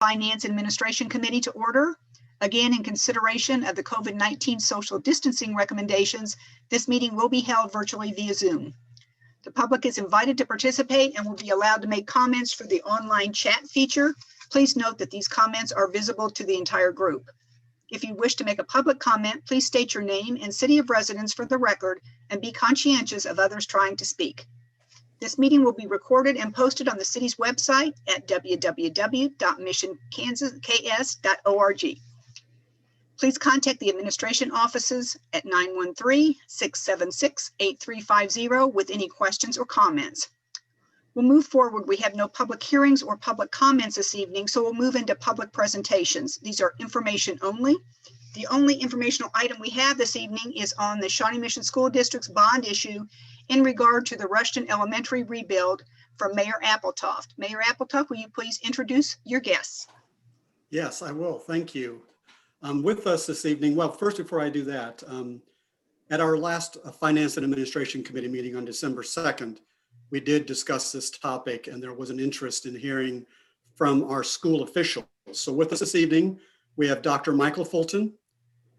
Finance and Administration Committee to order. Again, in consideration of the COVID-19 social distancing recommendations, this meeting will be held virtually via Zoom. The public is invited to participate and will be allowed to make comments through the online chat feature. Please note that these comments are visible to the entire group. If you wish to make a public comment, please state your name and city of residence for the record and be conscientious of others trying to speak. This meeting will be recorded and posted on the city's website at www.missionks.org. Please contact the administration offices at 913-676-8350 with any questions or comments. We'll move forward. We have no public hearings or public comments this evening, so we'll move into public presentations. These are information only. The only informational item we have this evening is on the Shawnee Mission School District's bond issue in regard to the Rushton Elementary rebuild from Mayor Appletoft. Mayor Appletoft, will you please introduce your guests? Yes, I will. Thank you. With us this evening, well, first, before I do that, at our last Finance and Administration Committee meeting on December 2nd, we did discuss this topic and there was an interest in hearing from our school officials. So with us this evening, we have Dr. Michael Fulton.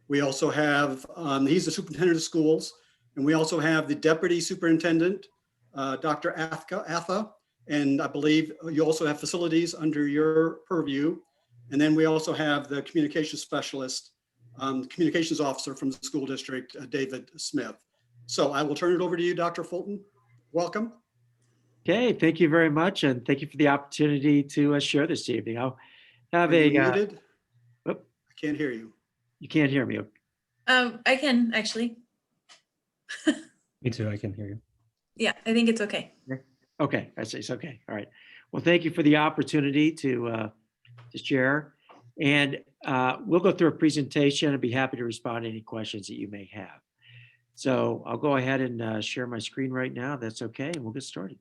We also have, he's the superintendent of schools, and we also have the deputy superintendent, Dr. Atha, and I believe you also have facilities under your purview. And then we also have the communications specialist, communications officer from the school district, David Smith. So I will turn it over to you, Dr. Fulton. Welcome. Okay, thank you very much. And thank you for the opportunity to share this evening. I'll have Are you muted? I can't hear you. You can't hear me. I can actually. Me too, I can hear you. Yeah, I think it's okay. Okay, I see. It's okay. All right. Well, thank you for the opportunity to share. And we'll go through a presentation and be happy to respond to any questions that you may have. So I'll go ahead and share my screen right now. That's okay. And we'll get started.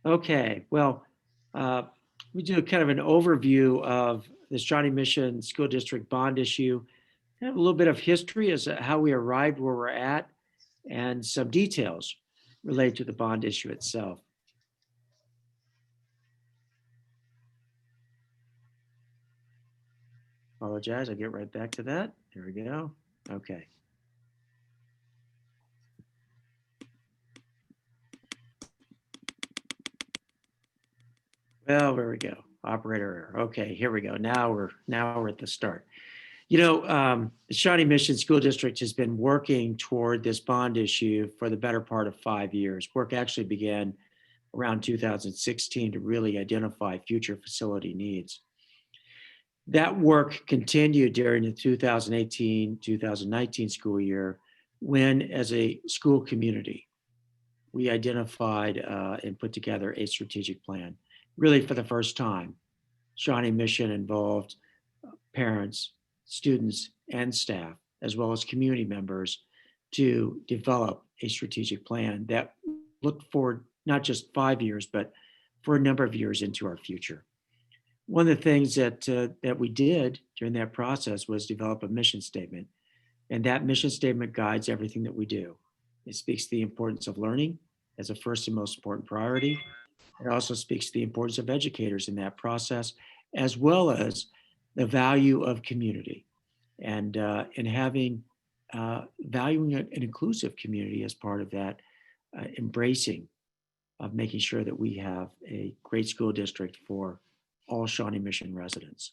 Okay, well, we do kind of an overview of the Shawnee Mission School District bond issue, kind of a little bit of history as to how we arrived where we're at, and some details related to the bond issue itself. Apologize, I'll get right back to that. There we go. Okay. Well, there we go. Operator error. Okay, here we go. Now we're at the start. You know, the Shawnee Mission School District has been working toward this bond issue for the better part of 5 years. Work actually began around 2016 to really identify future facility needs. That work continued during the 2018-2019 school year when, as a school community, we identified and put together a strategic plan. Really, for the first time, Shawnee Mission involved parents, students, and staff, as well as community members, to develop a strategic plan that looked forward not just 5 years, but for a number of years into our future. One of the things that we did during that process was develop a mission statement, and that mission statement guides everything that we do. It speaks to the importance of learning as a first and most important priority. It also speaks to the importance of educators in that process, as well as the value of community and having valuing an inclusive community as part of that, embracing of making sure that we have a great school district for all Shawnee Mission residents.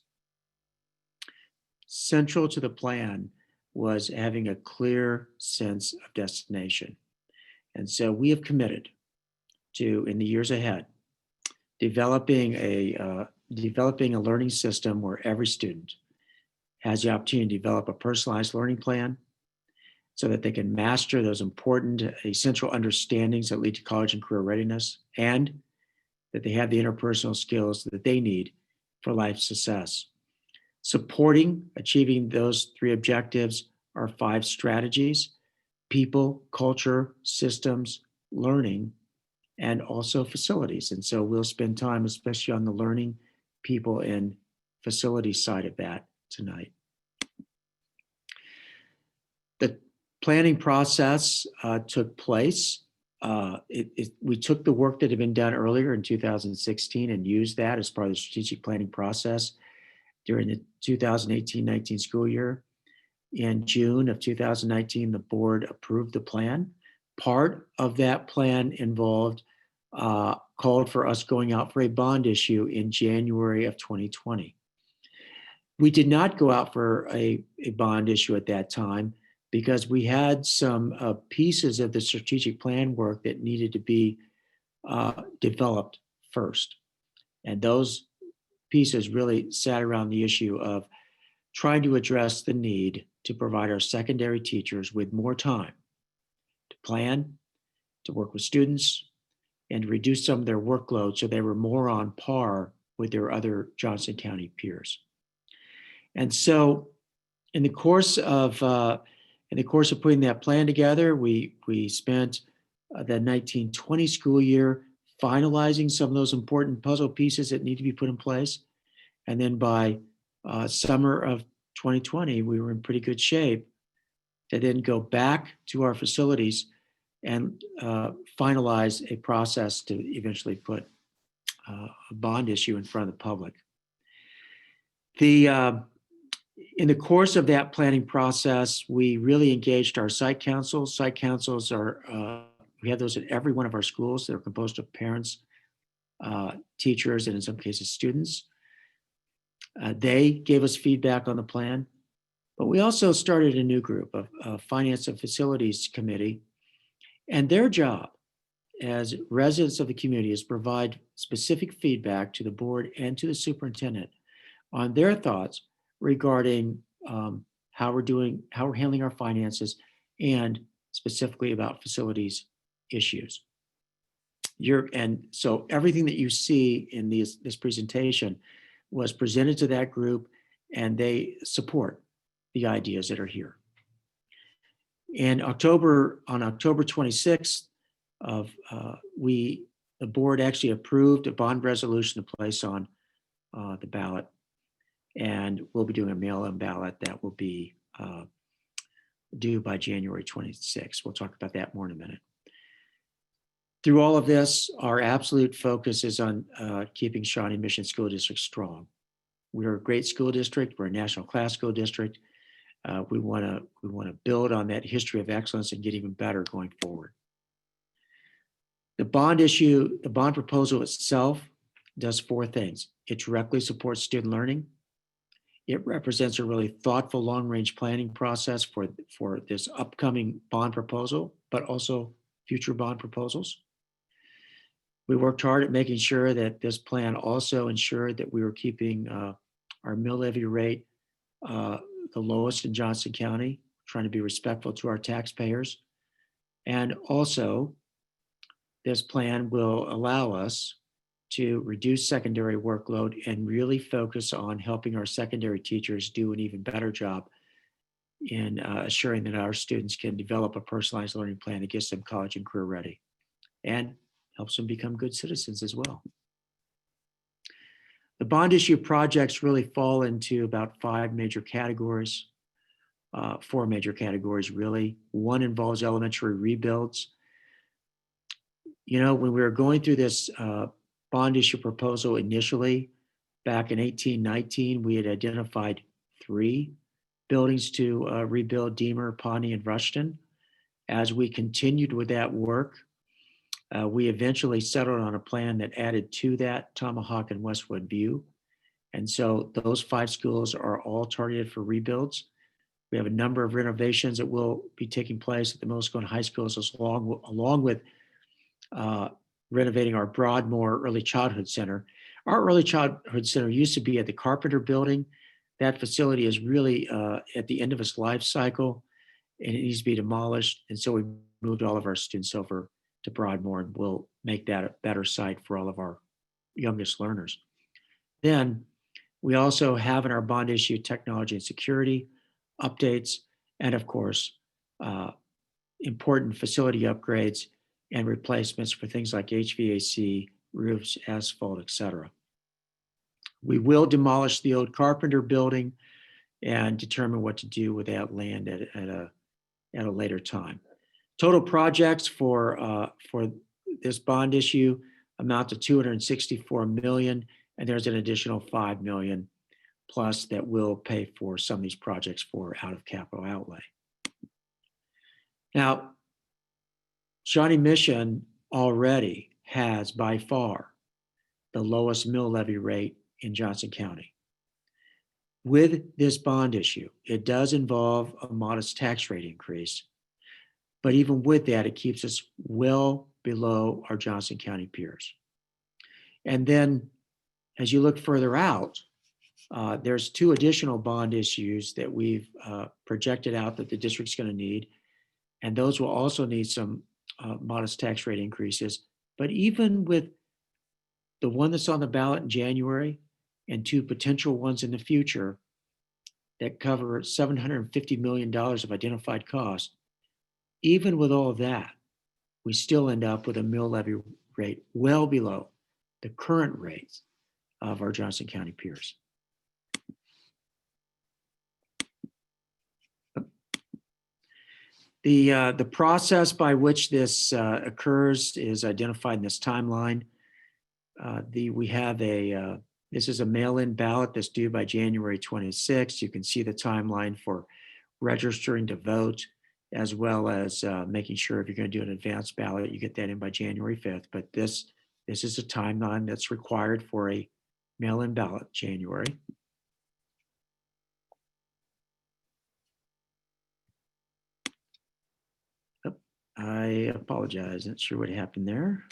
Central to the plan was having a clear sense of destination. And so we have committed to, in the years ahead, developing a learning system where every student has the opportunity to develop a personalized learning plan so that they can master those important essential understandings that lead to college and career readiness, and that they have the interpersonal skills that they need for life success. Supporting achieving those 3 objectives are 5 strategies: people, culture, systems, learning, and also facilities. And so we'll spend time, especially on the learning, people, and facility side of that tonight. planning process took place. We took the work that had been done earlier in 2016 and used that as part of the strategic planning process during the 2018-19 school year. In June of 2019, the board approved the plan. Part of that plan involved called for us going out for a bond issue in January of 2020. We did not go out for a bond issue at that time because we had some pieces of the strategic plan work that needed to be developed first. And those pieces really sat around the issue of trying to address the need to provide our secondary teachers with more time to plan, to work with students, and to reduce some of their workload so they were more on par with their other Johnson County peers. And so in the course of putting that plan together, we spent the 1920 school year finalizing some of those important puzzle pieces that need to be put in place. And then by summer of 2020, we were in pretty good shape to then go back to our facilities and finalize a process to eventually put a bond issue in front of the public. In the course of that planning process, we really engaged our site councils. Site councils are, we have those at every one of our schools. They're composed of parents, teachers, and in some cases, students. They gave us feedback on the plan, but we also started a new group of Finance and Facilities Committee, and their job as residents of the community is provide specific feedback to the board and to the superintendent on their thoughts regarding how we're handling our finances, and specifically about facilities issues. And so everything that you see in this presentation was presented to that group, and they support the ideas that are here. On October 26th, the board actually approved a bond resolution to place on the ballot, and we'll be doing a mail-in ballot that will be due by January 26th. We'll talk about that more in a minute. Through all of this, our absolute focus is on keeping Shawnee Mission School District strong. We're a great school district. We're a national class school district. We want to build on that history of excellence and get even better going forward. The bond proposal itself does four things. It directly supports student learning. It represents a really thoughtful long-range planning process for this upcoming bond proposal, but also future bond proposals. We worked hard at making sure that this plan also ensured that we were keeping our mill levy rate the lowest in Johnson County, trying to be respectful to our taxpayers. And also, this plan will allow us to reduce secondary workload and really focus on helping our secondary teachers do an even better job in assuring that our students can develop a personalized learning plan that gets them college and career ready and helps them become good citizens as well. The bond issue projects really fall into about four major categories, really. One involves elementary rebuilds. You know, when we were going through this bond issue proposal initially, back in 1819, we had identified 3 buildings to rebuild: Deemer, Pawnee, and Rushton. As we continued with that work, we eventually settled on a plan that added to that Tomahawk and Westwood View. And so those 5 schools are all targeted for rebuilds. We have a number of renovations that will be taking place at the middle school and high schools, along with renovating our Broadmoor Early Childhood Center. Our Early Childhood Center used to be at the Carpenter Building. That facility is really at the end of its life cycle, and it needs to be demolished. And so we moved all of our students over to Broadmoor, and we'll make that a better site for all of our youngest learners. Then we also have in our bond issue technology and security updates, and of course, important facility upgrades and replacements for things like HVAC, roofs, asphalt, etc. We will demolish the old Carpenter Building and determine what to do with that land at at a later time. Total projects for this bond issue amount to 264 million, and there's an additional 5 million plus that will pay for some of these projects for out of capital outlay. Now, Shawnee Mission already has by far the lowest mill levy rate in Johnson County. With this bond issue, it does involve a modest tax rate increase, but even with that, it keeps us well below our Johnson County peers. And then as you look further out, there's 2 additional bond issues that we've projected out that the district's going to need, and those will also need some modest tax rate increases. But even with the one that's on the ballot in January and 2 potential ones in the future that cover $750 million of identified costs, even with all of that, we still end up with a mill levy rate well below the current rates of our Johnson County peers. The process by which this occurs is identified in this timeline. This is a mail-in ballot that's due by January 26th. You can see the timeline for registering to vote, as well as making sure if you're going to do an advanced ballot, you get that in by January 5th. But this is a timeline that's required for a mail-in ballot, January. I apologize, not sure what happened there.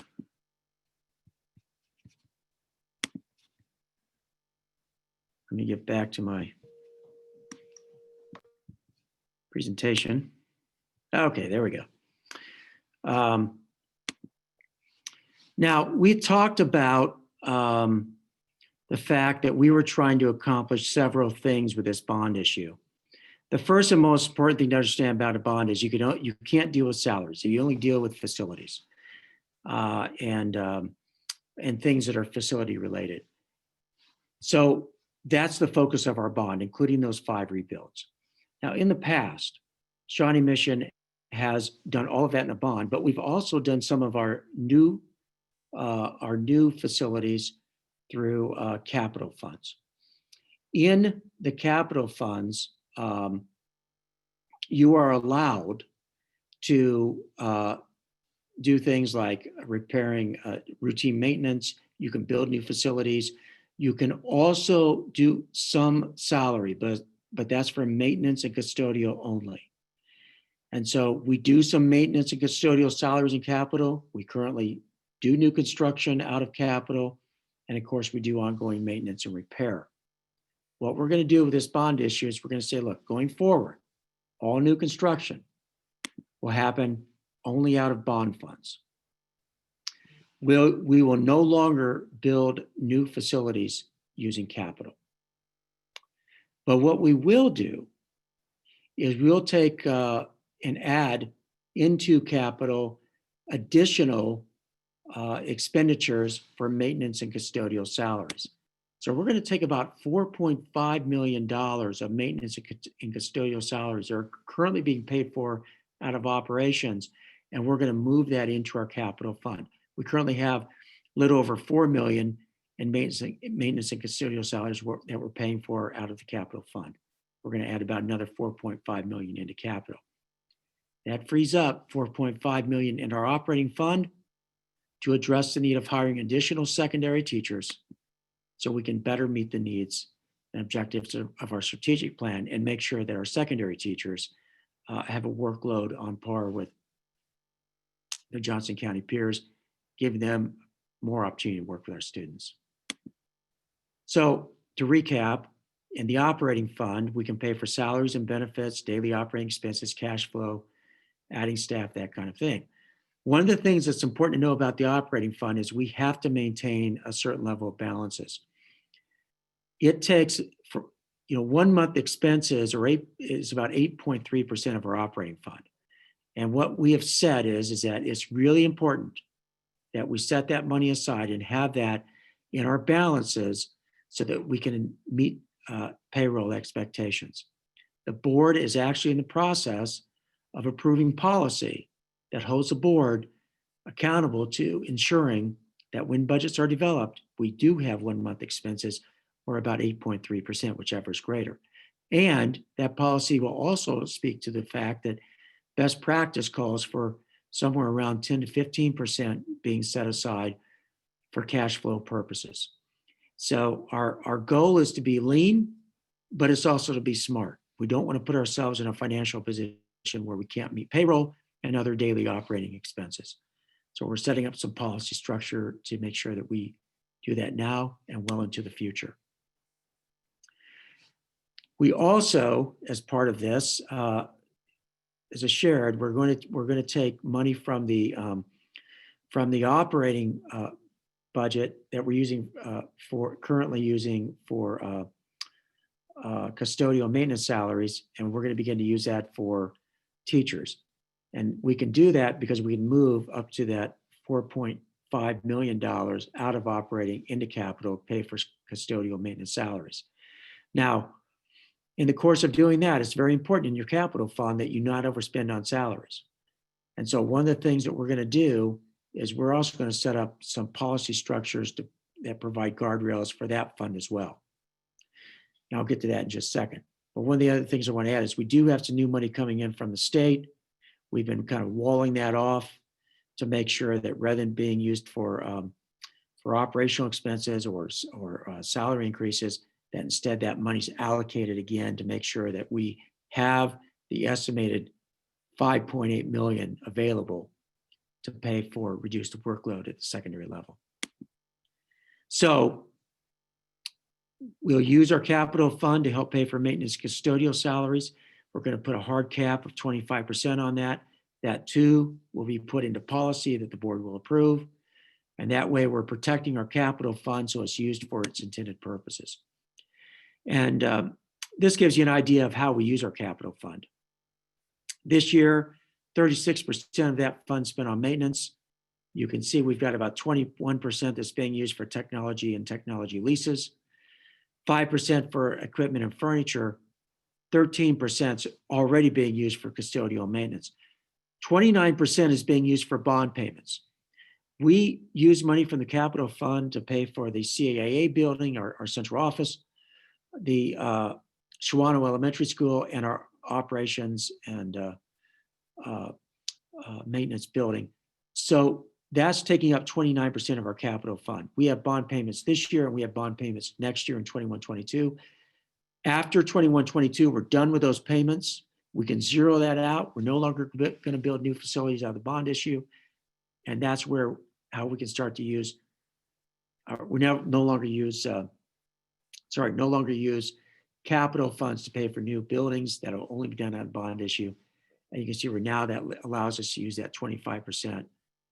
Let me get back to my presentation. Okay, there we go. Now, we talked about the fact that we were trying to accomplish several things with this bond issue. The first and most important thing to understand about a bond is you can't deal with salaries. You only deal with facilities and things that are facility related. So that's the focus of our bond, including those 5 rebuilds. Now, in the past, Shawnee Mission has done all of that in a bond, but we've also done some of our new facilities through capital funds. In the capital funds, you are allowed to do things like repairing routine maintenance. You can build new facilities. You can also do some salary, but that's for maintenance and custodial only. And so we do some maintenance and custodial salaries in capital. We currently do new construction out of capital. And of course, we do ongoing maintenance and repair. What we're going to do with this bond issue is we're going to say, look, going forward, all new construction will happen only out of bond funds. We will no longer build new facilities using capital. But what we will do is we'll take and add into capital additional expenditures for maintenance and custodial salaries. So we're going to take about $4.5 million of maintenance and custodial salaries that are currently being paid for out of operations, and we're going to move that into our capital fund. We currently have a little over $4 million in maintenance and custodial salaries that we're paying for out of the capital fund. We're going to add about another $4.5 million into capital. That frees up $4.5 million in our operating fund to address the need of hiring additional secondary teachers so we can better meet the needs and objectives of our strategic plan and make sure that our secondary teachers have a workload on par with the Johnson County peers, giving them more opportunity to work with our students. So to recap, in the operating fund, we can pay for salaries and benefits, daily operating expenses, cash flow, adding staff, that kind of thing. One of the things that's important to know about the operating fund is we have to maintain a certain level of balances. It takes, for 1 month expenses is about 8.3% of our operating fund. And what we have said is that it's really important that we set that money aside and have that in our balances so that we can meet payroll expectations. The board is actually in the process of approving policy that holds the board accountable to ensuring that when budgets are developed, we do have 1 month expenses or about 8.3%, whichever is greater. And that policy will also speak to the fact that best practice calls for somewhere around 10 to 15% being set aside for cash flow purposes. So our goal is to be lean, but it's also to be smart. We don't want to put ourselves in a financial position where we can't meet payroll and other daily operating expenses. So we're setting up some policy structure to make sure that we do that now and well into the future. We also, as part of this, as a shared, we're going to take money from the operating budget that we're using currently using for custodial maintenance salaries, and we're going to begin to use that for teachers. And we can do that because we can move up to that $4.5 million out of operating into capital to pay for custodial maintenance salaries. Now, in the course of doing that, it's very important in your capital fund that you not overspend on salaries. And so one of the things that we're going to do is we're also going to set up some policy structures that provide guardrails for that fund as well. And I'll get to that in just a second. But one of the other things I want to add is we do have some new money coming in from the state. We've been kind of walling that off to make sure that rather than being used for operational expenses or salary increases, that instead that money's allocated again to make sure that we have the estimated $5.8 million available to pay for reduced workload at the secondary level. So we'll use our capital fund to help pay for maintenance custodial salaries. We're going to put a hard cap of 25% on that. That too will be put into policy that the board will approve. And that way we're protecting our capital fund so it's used for its intended purposes. And this gives you an idea of how we use our capital fund. This year, 36% of that fund spent on maintenance. You can see we've got about 21% that's being used for technology and technology leases, 5% for equipment and furniture, 13% is already being used for custodial maintenance. 29% is being used for bond payments. We use money from the capital fund to pay for the CAA building, our central office, the Shawano Elementary School, and our operations and maintenance building. So that's taking up 29% of our capital fund. We have bond payments this year and we have bond payments next year in 21-22. After 21-22, we're done with those payments. We can zero that out. We're no longer going to build new facilities out of the bond issue. And that's how we can start to use, we now no longer use capital funds to pay for new buildings that will only be done on a bond issue. And you can see where now that allows us to use that 25%,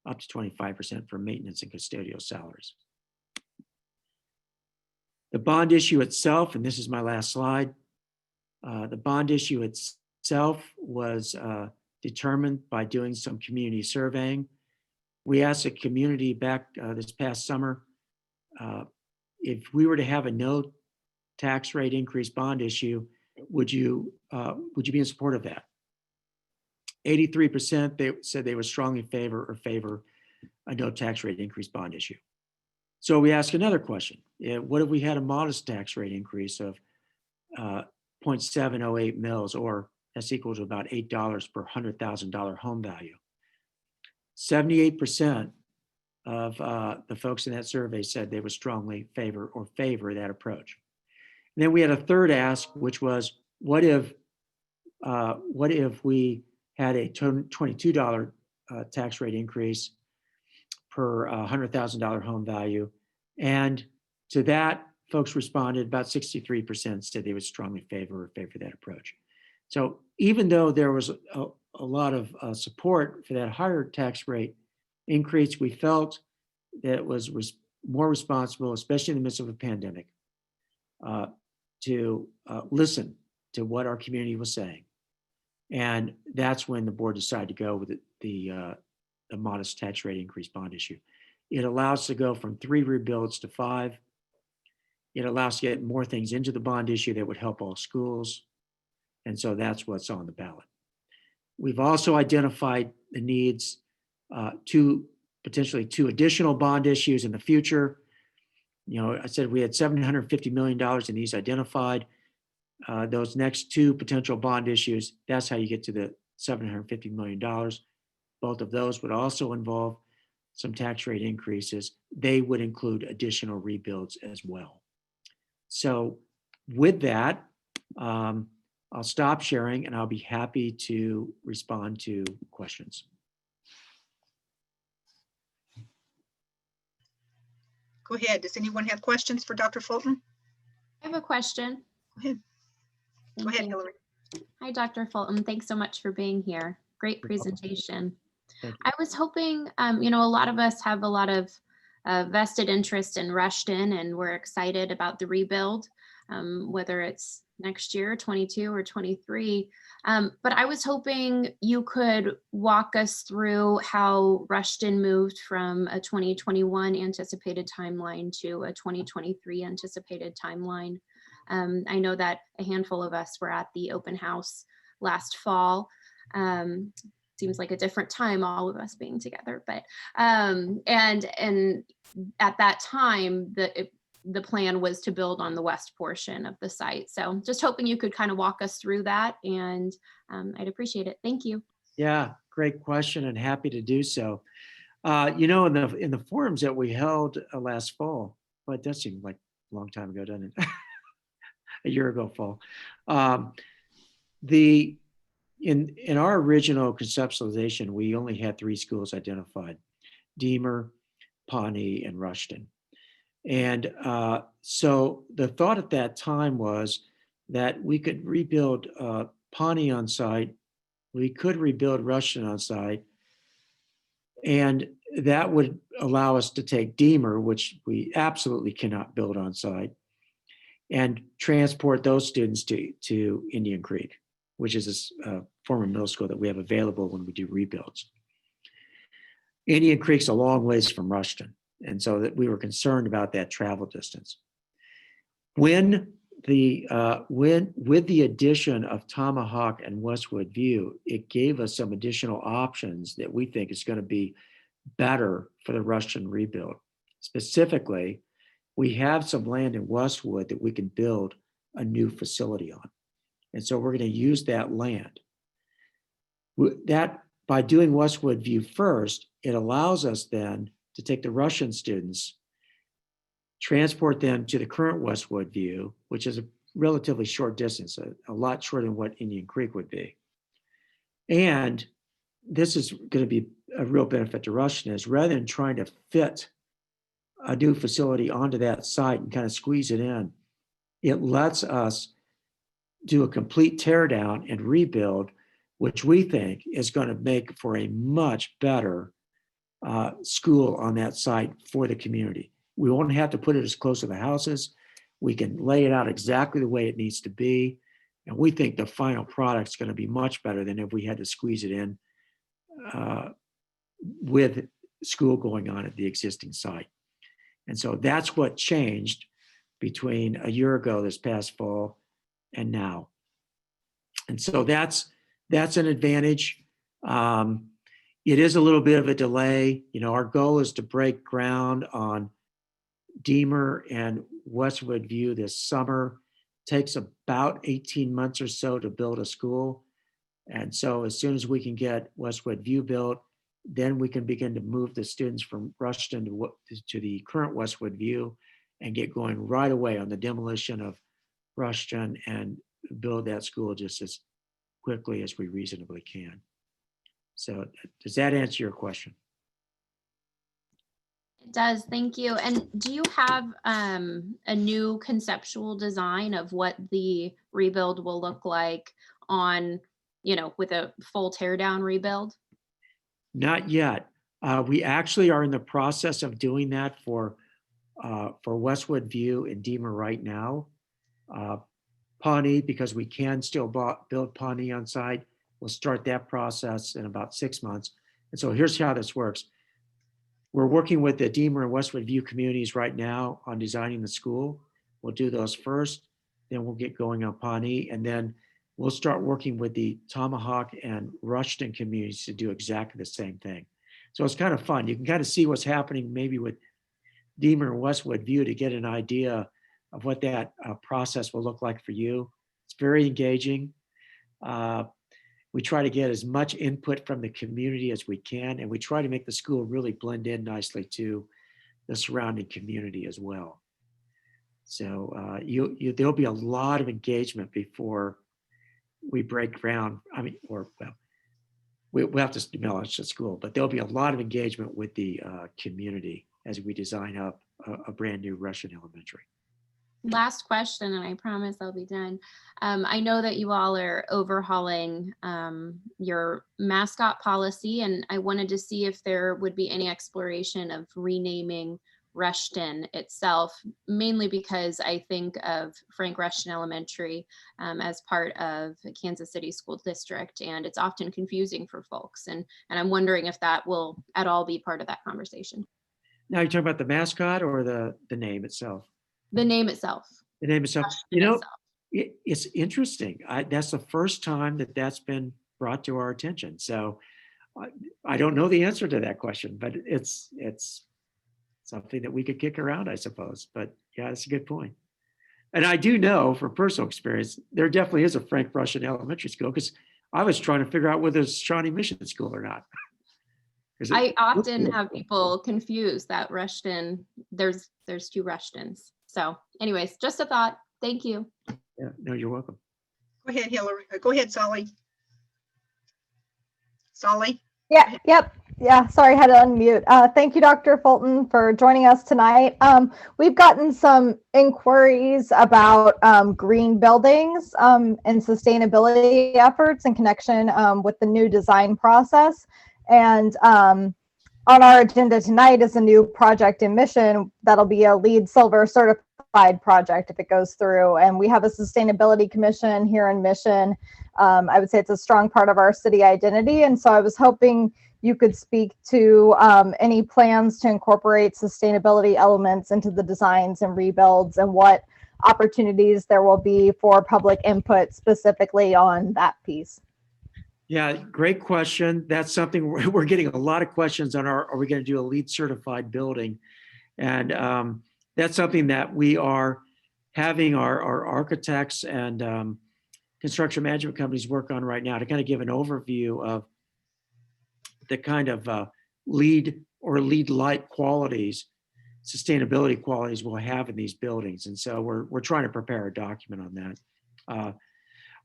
up to 25% for maintenance and custodial salaries. The bond issue itself, and this is my last slide, the bond issue itself was determined by doing some community surveying. We asked the community back this past summer, if we were to have a no tax rate increase bond issue, would you be in support of that? 83% they said they would strongly favor a no tax rate increase bond issue. So we ask another question. What if we had a modest tax rate increase of 0.708 mils, or that's equal to about $8 per $100,000 home value? 78% of the folks in that survey said they would strongly favor that approach. And then we had a third ask, which was, what if we had a $22 tax rate increase per $100,000 home value? And to that, folks responded, about 63% said they would strongly favor that approach. So even though there was a lot of support for that higher tax rate increase, we felt that it was more responsible, especially in the midst of a pandemic, to listen to what our community was saying. And that's when the board decided to go with the modest tax rate increase bond issue. It allows to go from 3 rebuilds to 5. It allows to get more things into the bond issue that would help all schools. And so that's what's on the ballot. We've also identified the needs potentially two additional bond issues in the future. You know, I said we had $750 million in these identified. Those next two potential bond issues, that's how you get to the $750 million. Both of those would also involve some tax rate increases. They would include additional rebuilds as well. So with that, I'll stop sharing and I'll be happy to respond to questions. Go ahead. Does anyone have questions for Dr. Fulton? I have a question. Go ahead. Go Thank ahead, you. Hillary. Hi, Dr. Fulton. Thanks so much for being here. Great presentation. Thank you. I was hoping, you know, a lot of us have a lot of vested interest in Rushton, and we're excited about the rebuild, whether it's next year, 22 or 23. But I was hoping you could walk us through how Rushton moved from a 2021 anticipated timeline to a 2023 anticipated timeline. I know that a handful of us were at the open house last fall. Seems like a different time, all of us being together, but and at that time, the plan was to build on the west portion of the site. So just hoping you could kind of walk us through that, and I'd appreciate it. Thank you. Yeah, great question and happy to do so. You know, in the forums that we held last fall, well, it does seem like a long time ago, doesn't it? A year ago fall. In our original conceptualization, we only had 3 schools identified: Deemer, Pawnee, and Rushton. And so the thought at that time was that we could rebuild Pawnee on site, we could rebuild Rushton on site, and that would allow us to take Deemer, which we absolutely cannot build on site, and transport those students to Indian Creek, which is a former middle school that we have available when we do rebuilds. Indian Creek's a long ways from Rushton, and so that we were concerned about that travel distance. With the addition of Tomahawk and Westwood View, it gave us some additional options that we think is going to be better for the Rushton rebuild. Specifically, we have some land in Westwood that we can build a new facility on. And so we're going to use that land. That, by doing Westwood View first, it allows us then to take the Russian students, transport them to the current Westwood View, which is a relatively short distance, a lot shorter than what Indian Creek would be. And this is going to be a real benefit to Rushton, is rather than trying to fit a new facility onto that site and kind of squeeze it in, it lets us do a complete tear down and rebuild, which we think is going to make for a much better school on that site for the community. We won't have to put it as close to the houses. We can lay it out exactly the way it needs to be. And we think the final product is going to be much better than if we had to squeeze it in with school going on at the existing site. And so that's what changed between a year ago, this past fall, and now. And so that's an advantage. It is a little bit of a delay. You know, our goal is to break ground on Deemer and Westwood View this summer. Takes about 18 months or so to build a school. And so as soon as we can get Westwood View built, then we can begin to move the students from Rushton to the current Westwood View and get going right away on the demolition of Rushton and build that school just as quickly as we reasonably can. So does that answer your question? It does, thank you. And do you have a new conceptual design of what the rebuild will look like on, you know, with a full tear down rebuild? Not yet. We actually are in the process of doing that for Westwood View and Deemer right now. Pawnee, because we can still build Pawnee on site, we'll start that process in about 6 months. And so here's how this works. We're working with the Deemer and Westwood View communities right now on designing the school. We'll do those first, then we'll get going on Pawnee, and then we'll start working with the Tomahawk and Rushton communities to do exactly the same thing. So it's kind of fun. You can kind of see what's happening maybe with Deemer and Westwood View to get an idea of what that process will look like for you. It's very engaging. We try to get as much input from the community as we can, and we try to make the school really blend in nicely to the surrounding community as well. So there'll be a lot of engagement before we break ground. I mean, we'll have to demolish the school, but there'll be a lot of engagement with the community as we design up a brand new Rushton Elementary. Last question, and I promise I'll be done. I know that you all are overhauling your mascot policy, and I wanted to see if there would be any exploration of renaming Rushton itself, mainly because I think of Frank Rushton Elementary as part of Kansas City School District, and it's often confusing for folks. And I'm wondering if that will at all be part of that conversation. Now, you're talking about the mascot or the name itself? The name itself. The name itself. Rushton You know, itself. it's interesting. That's the first time that's been brought to our attention. So I don't know the answer to that question, but it's something that we could kick around, I suppose. But yeah, that's a good point. And I do know from personal experience, there definitely is a Frank Rushton Elementary School, because I was trying to figure out whether it's Shawnee Mission School or not. I often have people confused that Rushton, there's two Rushtons. So anyways, just a thought. Thank you. Yeah, no, you're welcome. Go ahead, Hillary. Go ahead, Solly. Solly? Yeah, yep. Yeah, sorry, I had to unmute. Thank you, Dr. Fulton, for joining us tonight. We've gotten some inquiries about green buildings and sustainability efforts in connection with the new design process. And on our agenda tonight is a new project in Mission that'll be a LEED Silver certified project if it goes through. And we have a sustainability commission here in Mission. I would say it's a strong part of our city identity. And so I was hoping you could speak to any plans to incorporate sustainability elements into the designs and rebuilds, and what opportunities there will be for public input specifically on that piece. Yeah, great question. That's something we're getting a lot of questions on. Are we going to do a LEED certified building? And that's something that we are having our architects and construction management companies work on right now to kind of give an overview of the kind of LEED or LEED-like qualities, sustainability qualities we'll have in these buildings. And so we're trying to prepare a document on that.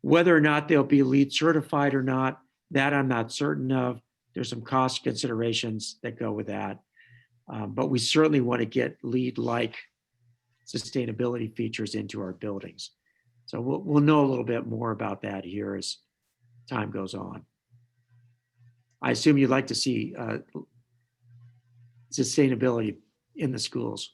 Whether or not they'll be LEED certified or not, that I'm not certain of. There's some cost considerations that go with that. But we certainly want to get LEED-like sustainability features into our buildings. So we'll know a little bit more about that here as time goes on. I assume you'd like to see sustainability in the schools.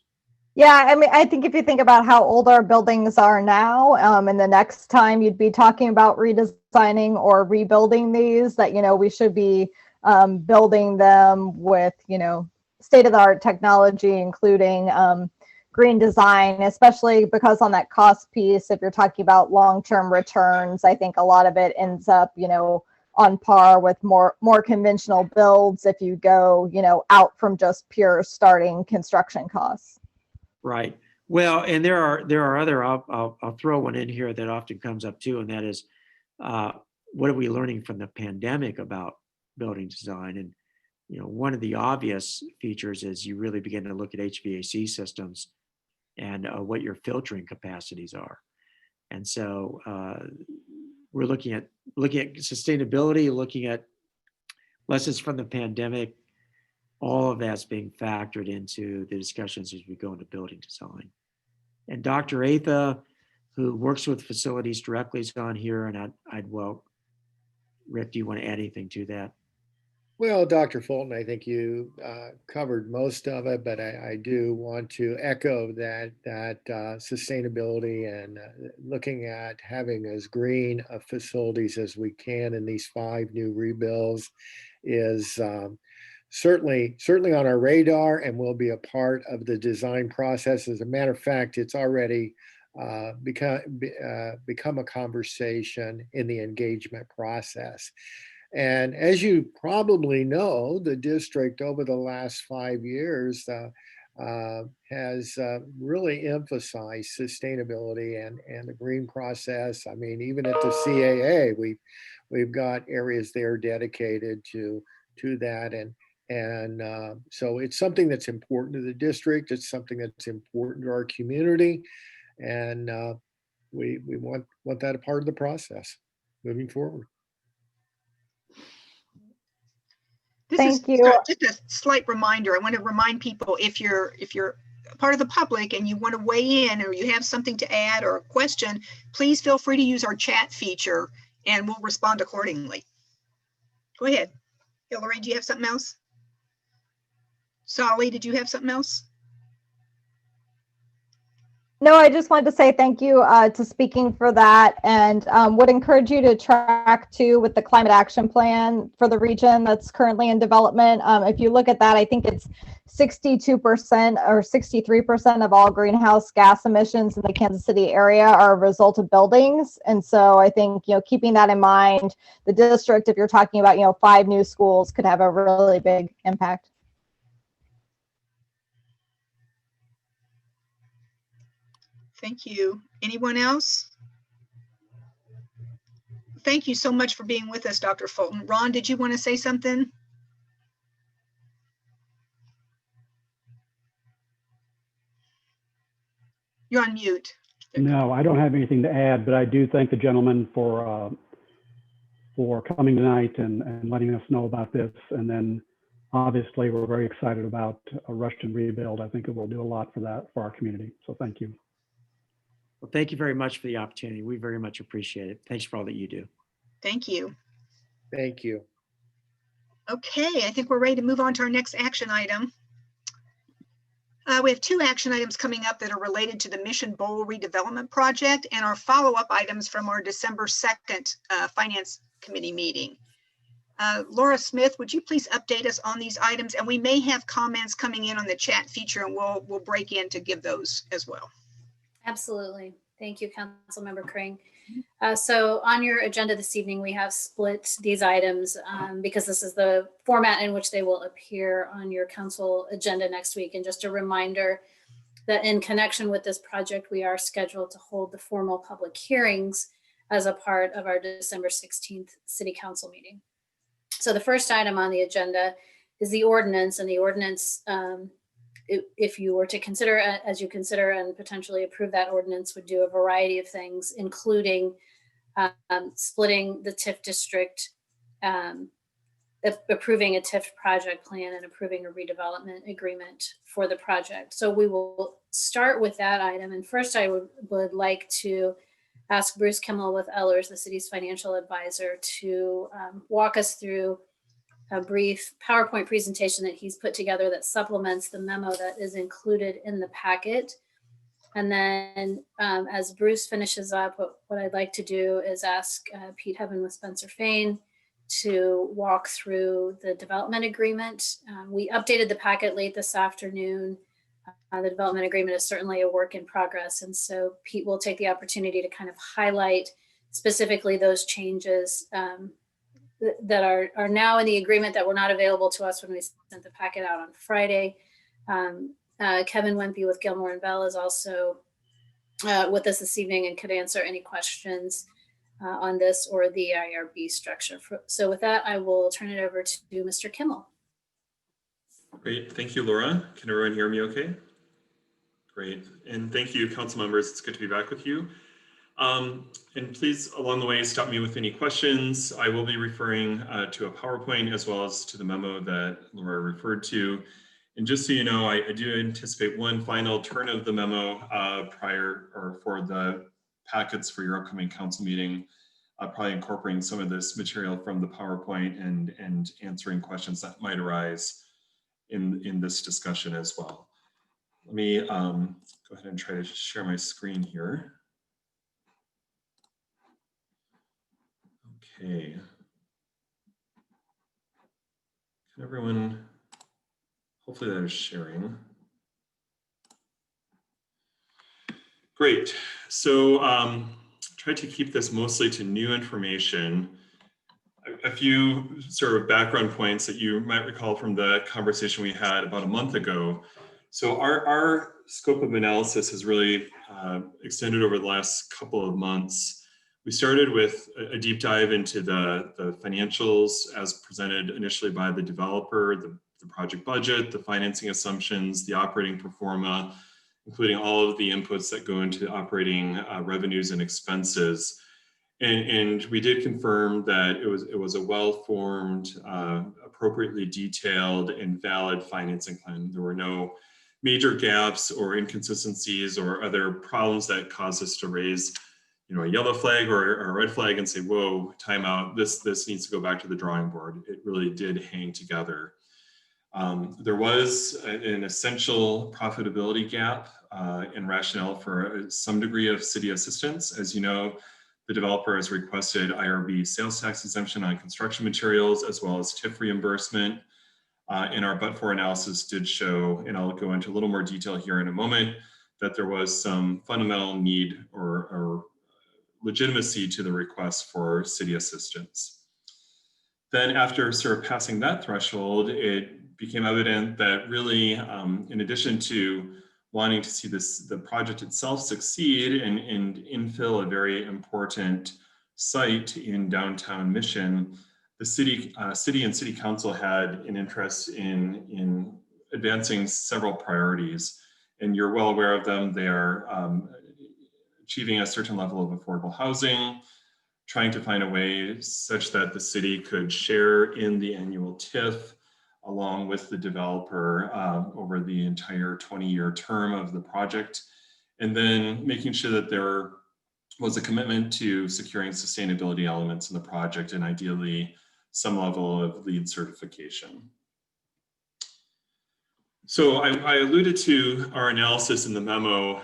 Yeah, I mean, I think if you think about how old our buildings are now, and the next time you'd be talking about redesigning or rebuilding these, that, you know, we should be building them with, you know, state-of-the-art technology, including green design, especially because on that cost piece, if you're talking about long-term returns, I think a lot of it ends up, you know, on par with more conventional builds if you go, you know, out from just pure starting construction costs. Right. Well, and there are other, I'll throw one in here that often comes up too, and that is, what are we learning from the pandemic about building design? And, you know, one of the obvious features is you really begin to look at HVAC systems and what your filtering capacities are. And so we're looking at sustainability, looking at lessons from the pandemic. All of that's being factored into the discussions as we go into building design. And Dr. Atha, who works with facilities directly, is on here, and well, Rick, do you want to add anything to that? Well, Dr. Fulton, I think you covered most of it, but I do want to echo that sustainability and looking at having as green facilities as we can in these 5 new rebuilds is certainly on our radar and will be a part of the design process. As a matter of fact, it's already become a conversation in the engagement process. And as you probably know, the district over the last 5 years has really emphasized sustainability and the green process. I mean, even at the CAA, we've got areas there dedicated to that, and so it's something that's important to the district. It's something that's important to our community, and we want that a part of the process moving forward. This Thank you. just a slight reminder. I want to remind people, if you're part of the public and you want to weigh in, or you have something to add or a question, please feel free to use our chat feature and we'll respond accordingly. Go ahead. Hillary, do you have something else? Solly, did you have something else? No, I just wanted to say thank you to speaking for that, and would encourage you to track too with the climate action plan for the region that's currently in development. If you look at that, I think it's 62% or 63% of all greenhouse gas emissions in the Kansas City area are a result of buildings. And so I think, keeping that in mind, the district, if you're talking about, 5 new schools, could have a really big impact. Thank you. Anyone else? Thank you so much for being with us, Dr. Fulton. Ron, did you want to say something? You're on mute. No, I don't have anything to add, but I do thank the gentleman for coming tonight and letting us know about this. And then obviously we're very excited about a Rushton rebuild. I think it will do a lot for our community. So thank you. Well, thank you very much for the opportunity. We very much appreciate it. Thanks for all that you do. Thank you. Thank you. Okay, I think we're ready to move on to our next action item. We have 2 action items coming up that are related to the Mission Bowl redevelopment project and our follow-up items from our December 2nd Finance Committee meeting. Laura Smith, would you please update us on these items? And we may have comments coming in on the chat feature, and we'll break in to give those as well. Absolutely. Thank you, Councilmember Kring. So on your agenda this evening, we have split these items because this is the format in which they will appear on your council agenda next week. And just a reminder that in connection with this project, we are scheduled to hold the formal public hearings as a part of our December 16th City Council meeting. So the first item on the agenda is the ordinance, and the ordinance, if you were to consider, as you consider and potentially approve that ordinance, would do a variety of things, including splitting the TIF district, approving a TIF project plan, and approving a redevelopment agreement for the project. So we will start with that item. And first I would like to ask Bruce Kimmel with Ellers, the city's financial advisor, to walk us through a brief PowerPoint presentation that he's put together that supplements the memo that is included in the packet. And then as Bruce finishes up, what I'd like to do is ask Pete Heaven with Spencer Fain to walk through the development agreement. We updated the packet late this afternoon. The development agreement is certainly a work in progress. And so Pete will take the opportunity to kind of highlight specifically those changes that are now in the agreement that were not available to us when we sent the packet out on Friday. Kevin Wempy with Gilmore and Bell is also with us this evening and could answer any questions on this or the IRB structure. So with that, I will turn it over to Mr. Kimmel. Great, thank you, Laura. Can everyone hear me okay? Great, and thank you, council members. It's good to be back with you. And please, along the way, stop me with any questions. I will be referring to a PowerPoint as well as to the memo that Laura referred to. And just so you know, I do anticipate one final turn of the memo for the packets for your upcoming council meeting, probably incorporating some of this material from the PowerPoint and answering questions that might arise in this discussion as well. Let me go ahead and try to share my screen here. Okay. Can everyone, hopefully that is sharing. Great. So try to keep this mostly to new information. A few sort of background points that you might recall from the conversation we had about a month ago. So our scope of analysis has really extended over the last couple of months. We started with a deep dive into the financials as presented initially by the developer, the project budget, the financing assumptions, the operating pro forma, including all of the inputs that go into operating revenues and expenses. And we did confirm that it was a well-formed, appropriately detailed and valid financing plan. There were no major gaps or inconsistencies or other problems that caused us to raise, a yellow flag or a red flag and say, whoa, time out, this needs to go back to the drawing board. It really did hang together. There was an essential profitability gap and rationale for some degree of city assistance. As you know, the developer has requested IRB sales tax exemption on construction materials as well as TIF reimbursement. And our but-for analysis did show, and I'll go into a little more detail here in a moment, that there was some fundamental need or legitimacy to the request for city assistance. Then after sort of passing that threshold, it became evident that really, in addition to wanting to see the project itself succeed and infill a very important site in downtown Mission, the city and city council had an interest in advancing several priorities, and you're well aware of them. They are achieving a certain level of affordable housing, trying to find a way such that the city could share in the annual TIF along with the developer over the entire 20-year term of the project, and then making sure that there was a commitment to securing sustainability elements in the project and ideally some level of LEED certification. So I alluded to our analysis in the memo,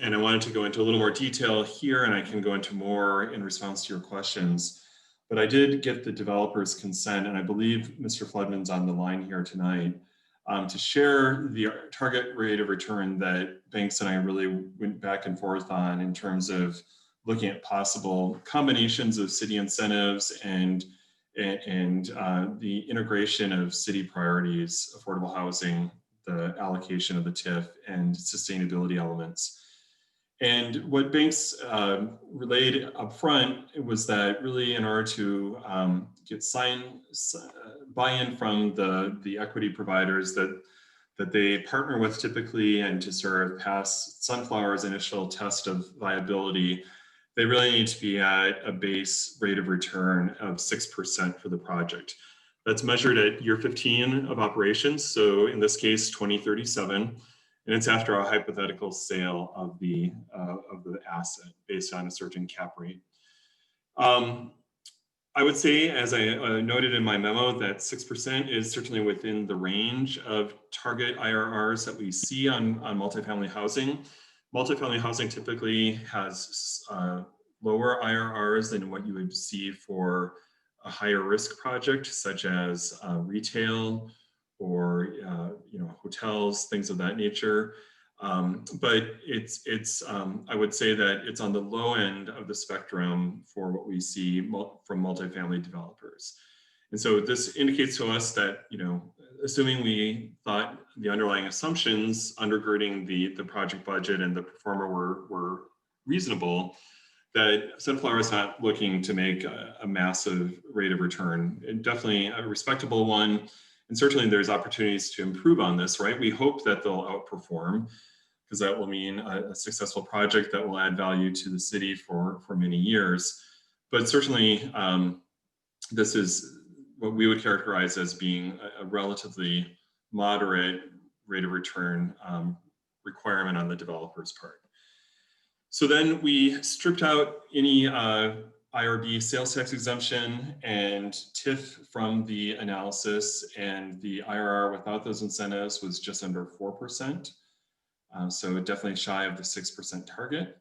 and I wanted to go into a little more detail here, and I can go into more in response to your questions. But I did get the developer's consent, and I believe Mr. Floodman's on the line here tonight, to share the target rate of return that Banks and I really went back and forth on in terms of looking at possible combinations of city incentives and the integration of city priorities, affordable housing, the allocation of the TIF, and sustainability elements. And what Banks relayed up front was that really in order to get buy-in from the equity providers that they partner with typically and to sort of pass Sunflower's initial test of viability, they really need to be at a base rate of return of 6% for the project. That's measured at year 15 of operations. So in this case, 2037, and it's after a hypothetical sale of the asset based on a certain cap rate. I would say, as I noted in my memo, that 6% is certainly within the range of target IRRs that we see on multifamily housing. Multifamily housing typically has lower IRRs than what you would see for a higher risk project, such as retail or hotels, things of that nature. But I would say that it's on the low end of the spectrum for what we see from multifamily developers. And so this indicates to us that, assuming we thought the underlying assumptions undergirding the project budget and the pro forma were reasonable, that Sunflower is not looking to make a massive rate of return, and definitely a respectable one. And certainly there's opportunities to improve on this, right? We hope that they'll outperform, because that will mean a successful project that will add value to the city for many years. But certainly this is what we would characterize as being a relatively moderate rate of return requirement on the developer's part. So then we stripped out any IRB sales tax exemption and TIF from the analysis, and the IRR without those incentives was just under 4%. So definitely shy of the 6% target.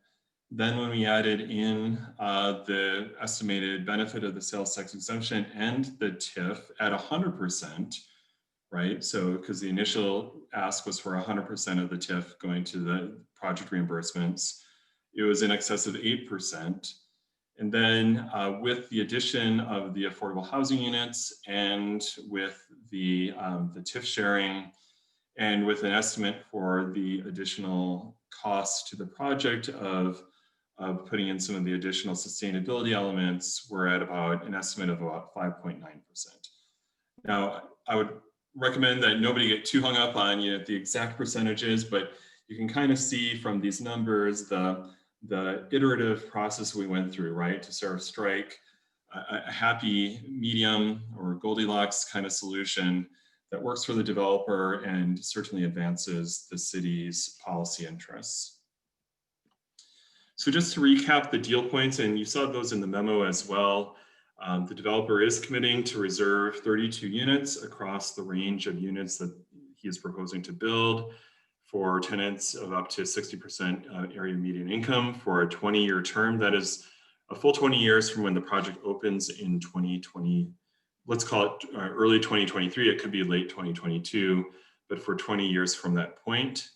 Then when we added in the estimated benefit of the sales tax exemption and the TIF at 100%, right? So because the initial ask was for 100% of the TIF going to the project reimbursements. it was in excess of 8%. And then with the addition of the affordable housing units and with the TIF sharing and with an estimate for the additional costs to the project of putting in some of the additional sustainability elements, we're at about an estimate of about 5.9%. Now, I would recommend that nobody get too hung up on the exact percentages, but you can kind of see from these numbers the iterative process we went through, right, to sort of strike a happy medium or Goldilocks kind of solution that works for the developer and certainly advances the city's policy interests. So just to recap the deal points, and you saw those in the memo as well, the developer is committing to reserve 32 units across the range of units that he is proposing to build for tenants of up to 60% area median income for a 20-year term. That is a full 20 years from when the project opens in 2020. Let's call it early 2023. It could be late 2022, but for 20 years from that point.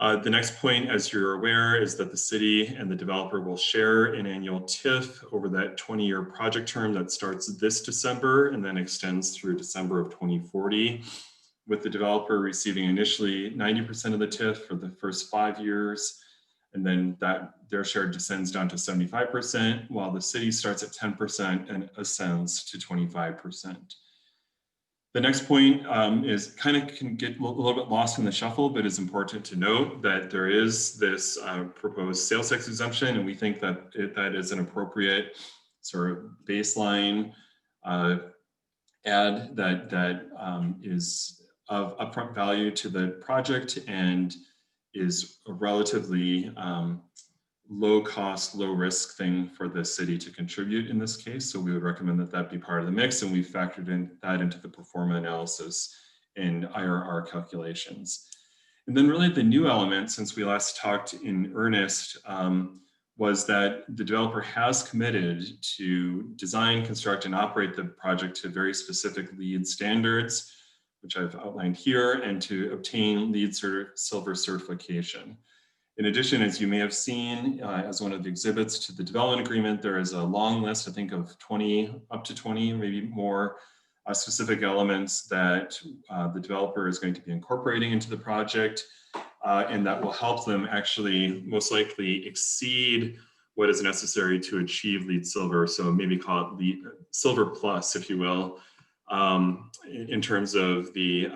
The next point, as you're aware, is that the city and the developer will share an annual TIF over that 20-year project term that starts this December and then extends through December of 2040, with the developer receiving initially 90% of the TIF for the first 5 years, and then their share descends down to 75%, while the city starts at 10% and ascends to 25%. The next point is kind of can get a little bit lost in the shuffle, but it's important to note that there is this proposed sales tax exemption, and we think that that is an appropriate sort of baseline add that is of upfront value to the project and is a relatively low cost, low risk thing for the city to contribute in this case. So we would recommend that that be part of the mix, and we factored that into the pro forma analysis and IRR calculations. And then really the new element since we last talked in earnest was that the developer has committed to design, construct, and operate the project to very specific LEED standards, which I've outlined here, and to obtain LEED Silver certification. In addition, as you may have seen, as one of the exhibits to the development agreement, there is a long list, I think of up to 20, maybe more specific elements that the developer is going to be incorporating into the project, and that will help them actually most likely exceed what is necessary to achieve LEED Silver. So maybe call it LEED Silver Plus, if you will, in terms of the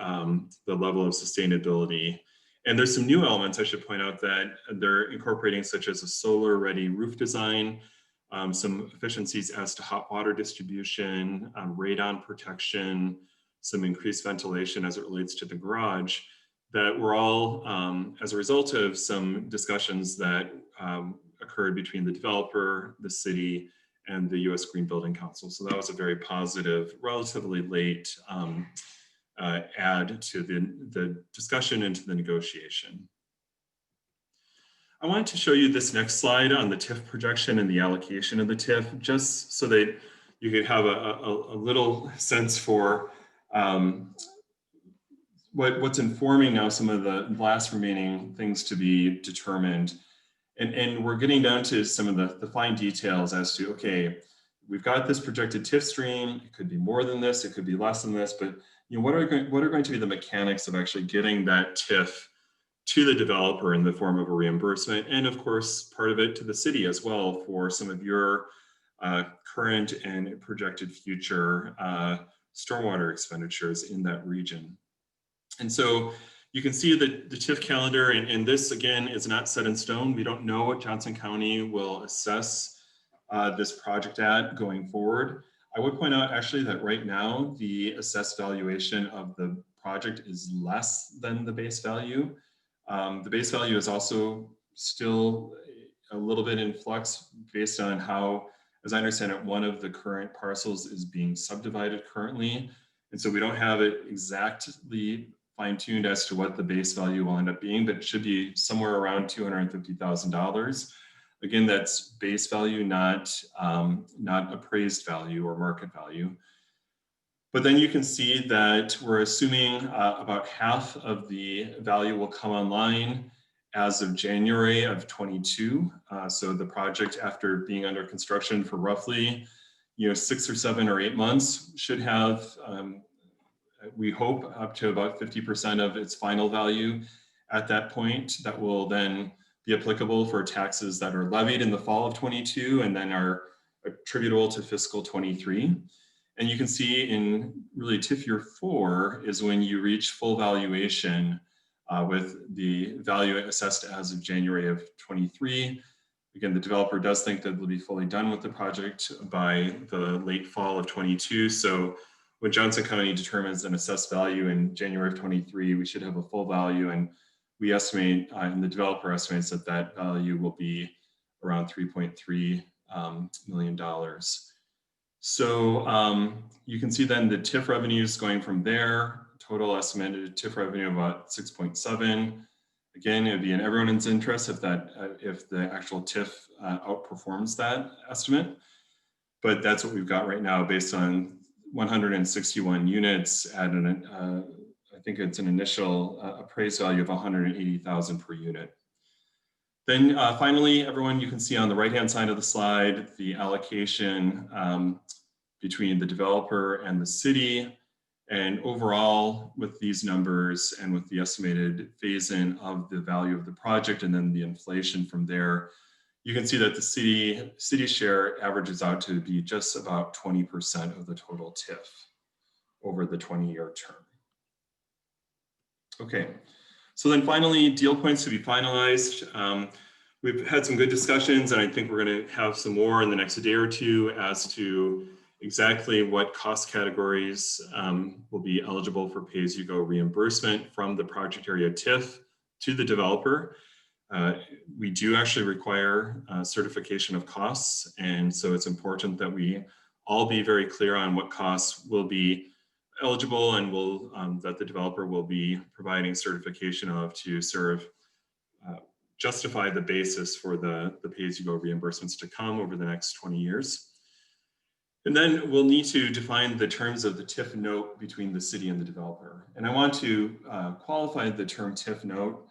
level of sustainability. And there's some new elements I should point out that they're incorporating, such as a solar ready roof design, some efficiencies as to hot water distribution, radon protection, some increased ventilation as it relates to the garage, that were all as a result of some discussions that occurred between the developer, the city, and the U.S. Green Building Council. So that was a very positive, relatively late add to the discussion and to the negotiation. I wanted to show you this next slide on the TIF projection and the allocation of the TIF, just so that you could have a little sense for what's informing now some of the last remaining things to be determined. And we're getting down to some of the fine details as to, okay, we've got this projected TIF stream. It could be more than this, it could be less than this, but what are going to be the mechanics of actually getting that TIF to the developer in the form of a reimbursement, and of course, part of it to the city as well for some of your current and projected future stormwater expenditures in that region. And so you can see the TIF calendar, and this again is not set in stone. We don't know what Johnson County will assess this project at going forward. I would point out actually that right now, the assessed valuation of the project is less than the base value. The base value is also still a little bit in flux based on how, as I understand it, one of the current parcels is being subdivided currently. And so we don't have it exactly fine-tuned as to what the base value will end up being, but it should be somewhere around $250,000. Again, that's base value, not appraised value or market value. But then you can see that we're assuming about half of the value will come online as of January of 22. So the project, after being under construction for roughly 6 or 7 or 8 months, should have, we hope, up to about 50% of its final value at that point. That will then be applicable for taxes that are levied in the fall of 22 and then are attributable to fiscal 23. And you can see in really TIF year 4 is when you reach full valuation with the value assessed as of January of 23. Again, the developer does think that they'll be fully done with the project by the late fall of 22. So when Johnson County determines an assessed value in January of 23, we should have a full value, and we estimate, and the developer estimates that that value will be around $3.3 million. So you can see then the TIF revenues going from there, total estimated TIF revenue of about 6.7. Again, it would be in everyone's interest if the actual TIF outperforms that estimate. But that's what we've got right now based on 161 units at I think it's an initial appraised value of 180,000 per unit. Then finally, everyone, you can see on the right-hand side of the slide, the allocation between the developer and the city. And overall, with these numbers and with the estimated phase-in of the value of the project and then the inflation from there, you can see that the city share averages out to be just about 20% of the total TIF over the 20-year term. Okay, so then finally, deal points to be finalized. We've had some good discussions, and I think we're going to have some more in the next day or two as to exactly what cost categories will be eligible for pay-as-you-go reimbursement from the project area TIF to the developer. We do actually require certification of costs, and so it's important that we all be very clear on what costs will be eligible and will that the developer will be providing certification of to justify the basis for the pay-as-you-go reimbursements to come over the next 20 years. And then we'll need to define the terms of the TIF note between the city and the developer. And I want to qualify the term TIF note.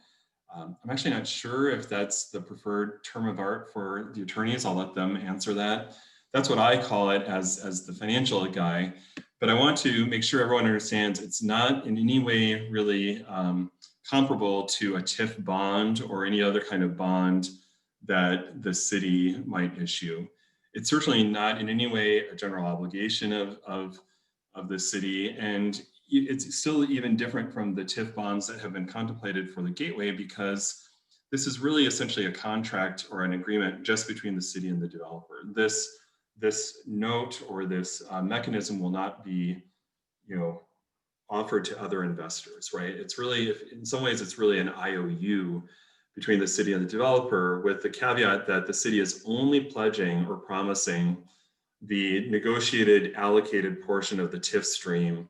I'm actually not sure if that's the preferred term of art for the attorneys. I'll let them answer that. That's what I call it as the financial guy. But I want to make sure everyone understands it's not in any way really comparable to a TIF bond or any other kind of bond that the city might issue. It's certainly not in any way a general obligation of the city, and it's still even different from the TIF bonds that have been contemplated for the Gateway, because this is really essentially a contract or an agreement just between the city and the developer. This note or this mechanism will not be, offered to other investors, right? It's really, in some ways, it's really an IOU between the city and the developer, with the caveat that the city is only pledging or promising the negotiated allocated portion of the TIF stream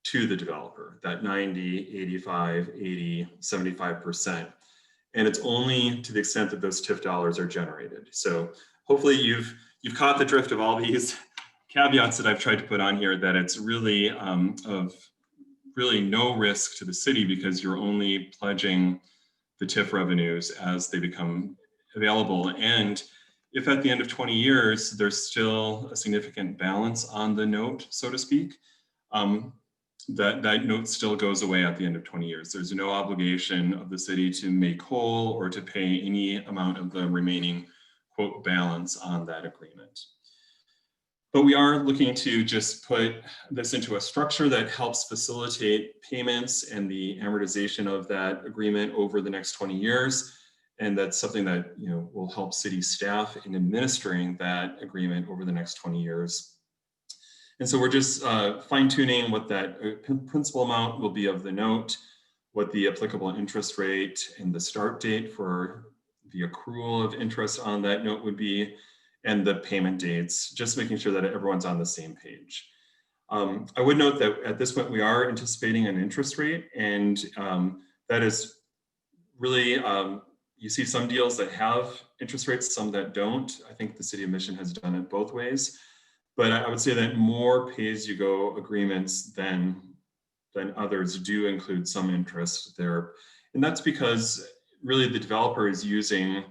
to the developer, that 90, 85, 80, 75%. And it's only to the extent that those TIF dollars are generated. So hopefully you've caught the drift of all these caveats that I've tried to put on here, that it's really of really no risk to the city, because you're only pledging the TIF revenues as they become available. And if at the end of 20 years, there's still a significant balance on the note, so to speak, that note still goes away at the end of 20 years. There's no obligation of the city to make whole or to pay any amount of the remaining, quote, balance on that agreement. But we are looking to just put this into a structure that helps facilitate payments and the amortization of that agreement over the next 20 years. And that's something that will help city staff in administering that agreement over the next 20 years. And so we're just fine-tuning what that principal amount will be of the note, what the applicable interest rate and the start date for the accrual of interest on that note would be, and the payment dates, just making sure that everyone's on the same page. I would note that at this point, we are anticipating an interest rate, and that is really, you see some deals that have interest rates, some that don't. I think the City of Mission has done it both ways, but I would say that more pay-as-you-go agreements than others do include some interest there. And that's because really the developer is using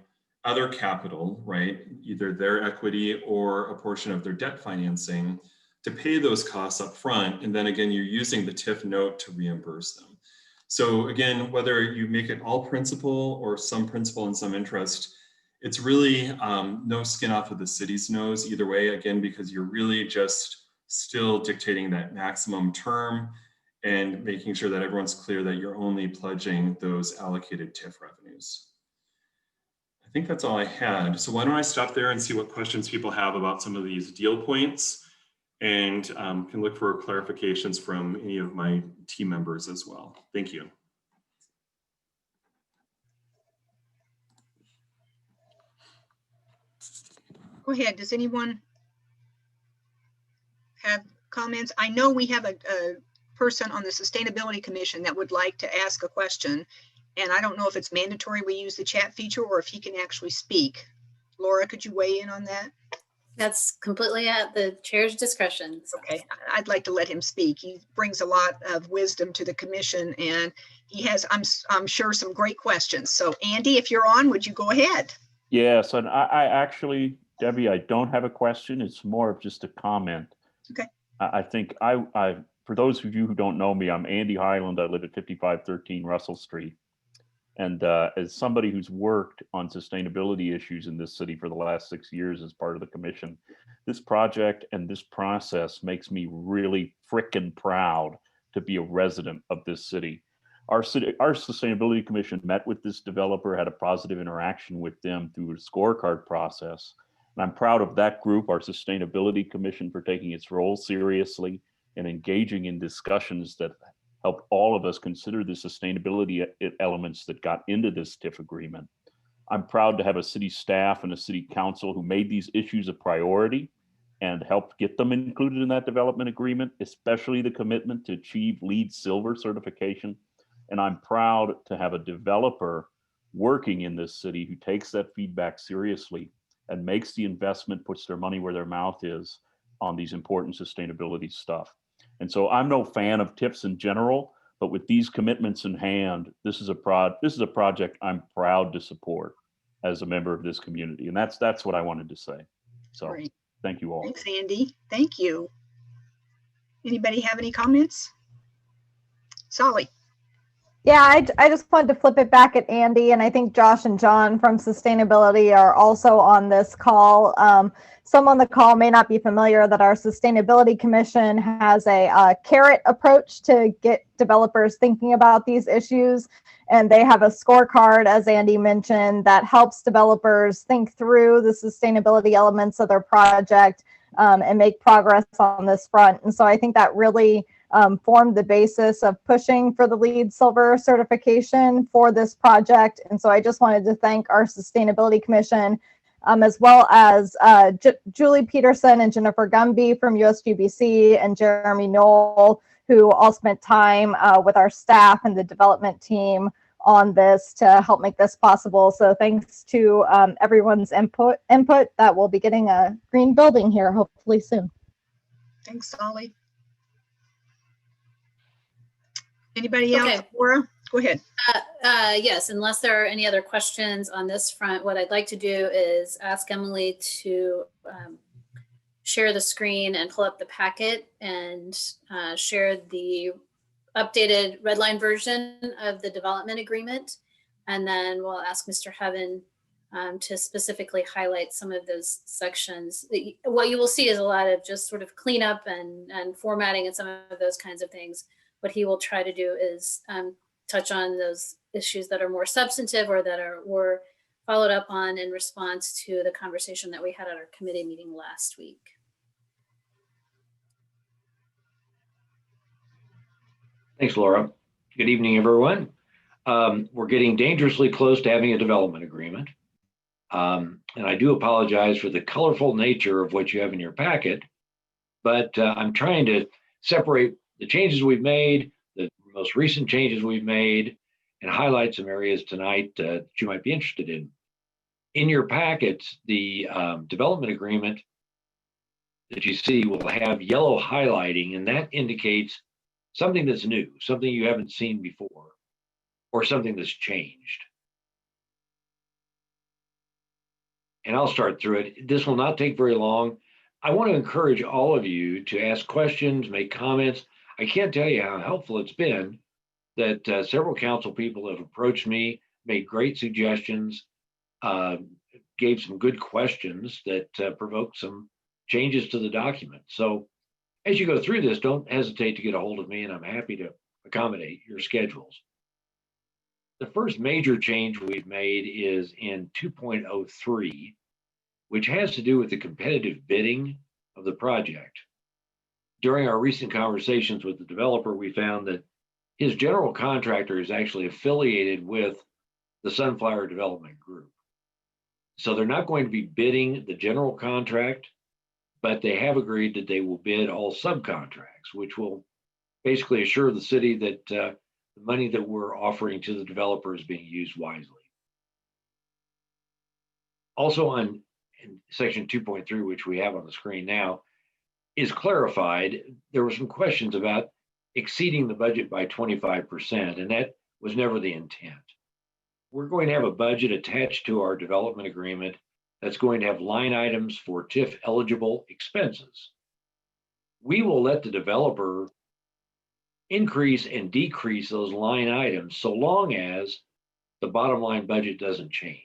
other capital, right? Either their equity or a portion of their debt financing to pay those costs up front. And then again, you're using the TIF note to reimburse them. So again, whether you make it all principal or some principal and some interest, it's really no skin off of the city's nose either way, again, because you're really just still dictating that maximum term and making sure that everyone's clear that you're only pledging those allocated TIF revenues. I think that's all I had. So why don't I stop there and see what questions people have about some of these deal points, and can look for clarifications from any of my team members as well. Thank you. Go ahead. Does anyone have comments? I know we have a person on the Sustainability Commission that would like to ask a question, and I don't know if it's mandatory we use the chat feature or if he can actually speak. Laura, could you weigh in on that? That's completely at the chair's discretion. So. Okay, I'd like to let him speak. He brings a lot of wisdom to the commission, and he has, I'm sure, some great questions. So Andy, if you're on, would you go ahead? Yes, and I actually, Debbie, I don't have a question. It's more of just a comment. Okay. I think for those of you who don't know me, I'm Andy Highland. I live at 5513 Russell Street. And as somebody who's worked on sustainability issues in this city for the last 6 years as part of the commission, this project and this process makes me really frickin' proud to be a resident of this city. Our Sustainability Commission met with this developer, had a positive interaction with them through a scorecard process. And I'm proud of that group, our Sustainability Commission, for taking its role seriously and engaging in discussions that helped all of us consider the sustainability elements that got into this TIF agreement. I'm proud to have a city staff and a city council who made these issues a priority and helped get them included in that development agreement, especially the commitment to achieve LEED Silver certification. And I'm proud to have a developer working in this city who takes that feedback seriously and makes the investment, puts their money where their mouth is on these important sustainability stuff. And so I'm no fan of TIFs in general, but with these commitments in hand, this is a project I'm proud to support as a member of this community. And that's what I wanted to say. So Great. Thank you all. Thanks, Andy. Thank you. Anybody have any comments? Solly. Yeah, I just wanted to flip it back at Andy, and I think Josh and John from Sustainability are also on this call. Some on the call may not be familiar that our Sustainability Commission has a carrot approach to get developers thinking about these issues, and they have a scorecard, as Andy mentioned, that helps developers think through the sustainability elements of their project and make progress on this front. And so I think that really formed the basis of pushing for the LEED Silver certification for this project. And so I just wanted to thank our Sustainability Commission, as well as Julie Peterson and Jennifer Gumby from USGBC and Jeremy Knoll, who all spent time with our staff and the development team on this to help make this possible. So thanks to everyone's input that we'll be getting a green building here hopefully soon. Thanks, Solly. Anybody else? Laura, go ahead. Yes, unless there are any other questions on this front, what I'd like to do is ask Emily to share the screen and pull up the packet and share the updated red line version of the development agreement. And then we'll ask Mr. Heaven to specifically highlight some of those sections. What you will see is a lot of just sort of cleanup and formatting and some of those kinds of things. What he will try to do is touch on those issues that are more substantive or that were followed up on in response to the conversation that we had at our committee meeting last week. Thanks, Laura. Good evening, everyone. We're getting dangerously close to having a development agreement. And I do apologize for the colorful nature of what you have in your packet, but I'm trying to separate the changes we've made, the most recent changes we've made, and highlight some areas tonight that you might be interested in. In your packets, the development agreement that you see will have yellow highlighting, and that indicates something that's new, something you haven't seen before, or something that's changed. and I'll start through it. This will not take very long. I want to encourage all of you to ask questions, make comments. I can't tell you how helpful it's been that several council people have approached me, made great suggestions, gave some good questions that provoked some changes to the document. So as you go through this, don't hesitate to get a hold of me, and I'm happy to accommodate your schedules. The first major change we've made is in 2.03, which has to do with the competitive bidding of the project. During our recent conversations with the developer, we found that his general contractor is actually affiliated with the Sunflower Development Group. So they're not going to be bidding the general contract, but they have agreed that they will bid all subcontracts, which will basically assure the city that the money that we're offering to the developer is being used wisely. Also in section 2.3, which we have on the screen now, is clarified. There were some questions about exceeding the budget by 25%, and that was never the intent. We're going to have a budget attached to our development agreement that's going to have line items for TIF eligible expenses. We will let the developer increase and decrease those line items so long as the bottom line budget doesn't change.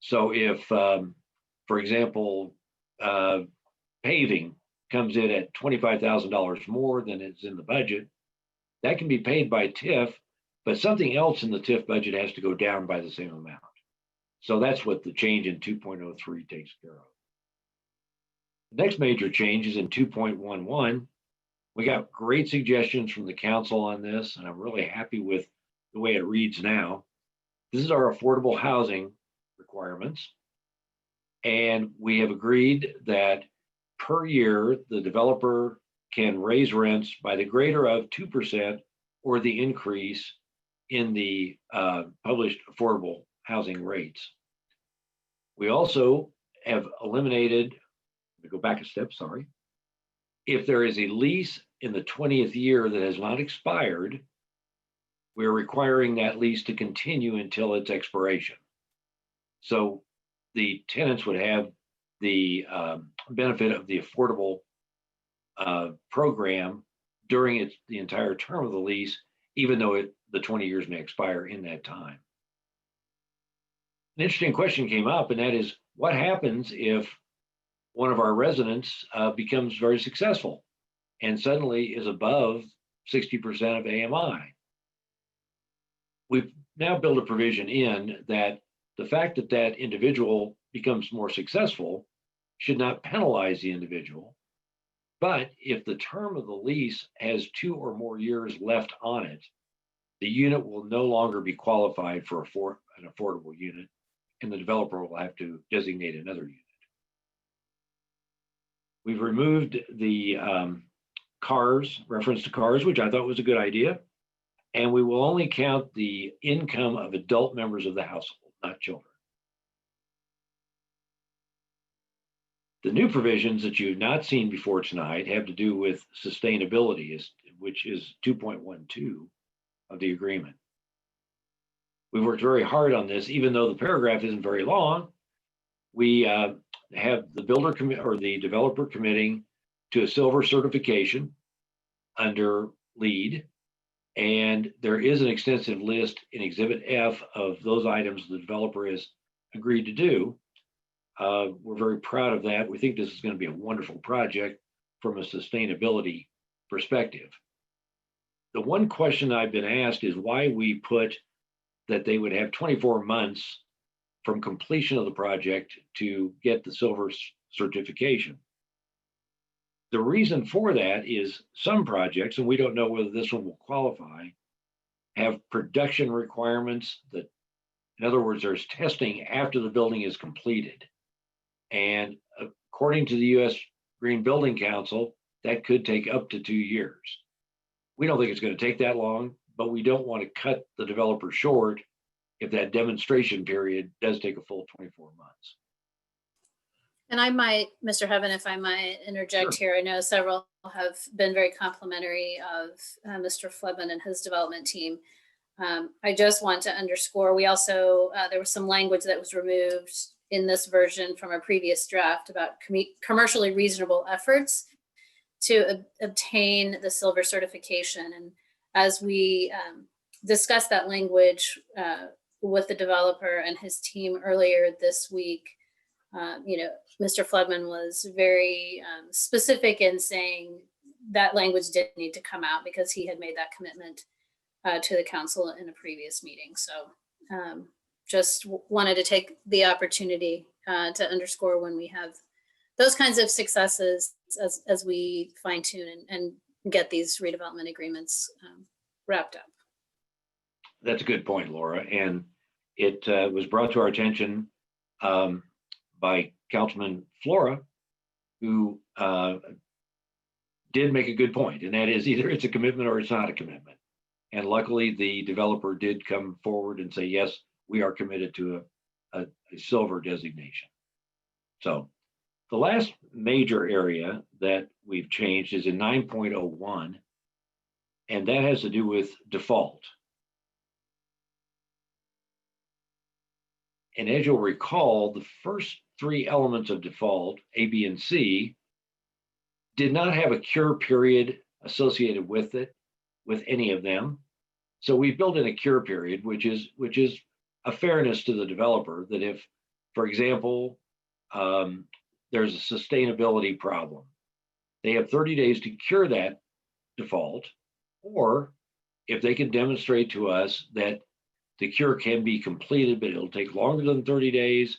So if, for example, paving comes in at $25,000 more than is in the budget, that can be paid by TIF, but something else in the TIF budget has to go down by the same amount. So that's what the change in 2.03 takes care of. The next major change is in 2.11. We got great suggestions from the council on this, and I'm really happy with the way it reads now. This is our affordable housing requirements. And we have agreed that per year, the developer can raise rents by the greater of 2% or the increase in the published affordable housing rates. We also have eliminated, let me go back a step, sorry. If there is a lease in the 20th year that has not expired, we're requiring that lease to continue until its expiration. So the tenants would have the benefit of the affordable program during the entire term of the lease, even though the 20 years may expire in that time. An interesting question came up, and that is, what happens if one of our residents becomes very successful and suddenly is above 60% of AMI? We've now built a provision in that the fact that that individual becomes more successful should not penalize the individual. But if the term of the lease has 2 or more years left on it, the unit will no longer be qualified for an affordable unit, and the developer will have to designate another unit. We've removed the cars, reference to cars, which I thought was a good idea. And we will only count the income of adult members of the household, not children. The new provisions that you've not seen before tonight have to do with sustainability, which is 2.12 of the agreement. We've worked very hard on this, even though the paragraph isn't very long. We have the builder or the developer committing to a silver certification under LEED. And there is an extensive list in Exhibit F of those items the developer has agreed to do. We're very proud of that. We think this is going to be a wonderful project from a sustainability perspective. The one question I've been asked is why we put that they would have 24 months from completion of the project to get the silver certification. The reason for that is some projects, and we don't know whether this one will qualify, have production requirements that, in other words, there's testing after the building is completed. And according to the U.S. Green Building Council, that could take up to 2 years. We don't think it's going to take that long, but we don't want to cut the developer short if that demonstration period does take a full 24 months. And I might, Mr. Heaven, if I might interject here, I know several have been very complimentary of Mr. Flebin and his development team. I just want to underscore, we also, there was some language that was removed in this version from a previous draft about commercially reasonable efforts to obtain the silver certification. And as we discussed that language with the developer and his team earlier this week, Mr. Floodman was very specific in saying that language did need to come out because he had made that commitment to the council in a previous meeting. So just wanted to take the opportunity to underscore when we have those kinds of successes as we fine tune and get these redevelopment agreements wrapped up. That's a good point, Laura. And it was brought to our attention by Councilman Flora, who did make a good point, and that is either it's a commitment or it's not a commitment. And luckily, the developer did come forward and say, yes, we are committed to a silver designation. So the last major area that we've changed is in 9.01, and that has to do with default. And as you'll recall, the first three elements of default, A, B, and C, did not have a cure period associated with it, with any of them. So we built in a cure period, which is a fairness to the developer that if, for example, there's a sustainability problem, they have 30 days to cure that default, or if they can demonstrate to us that the cure can be completed, but it'll take longer than 30 days,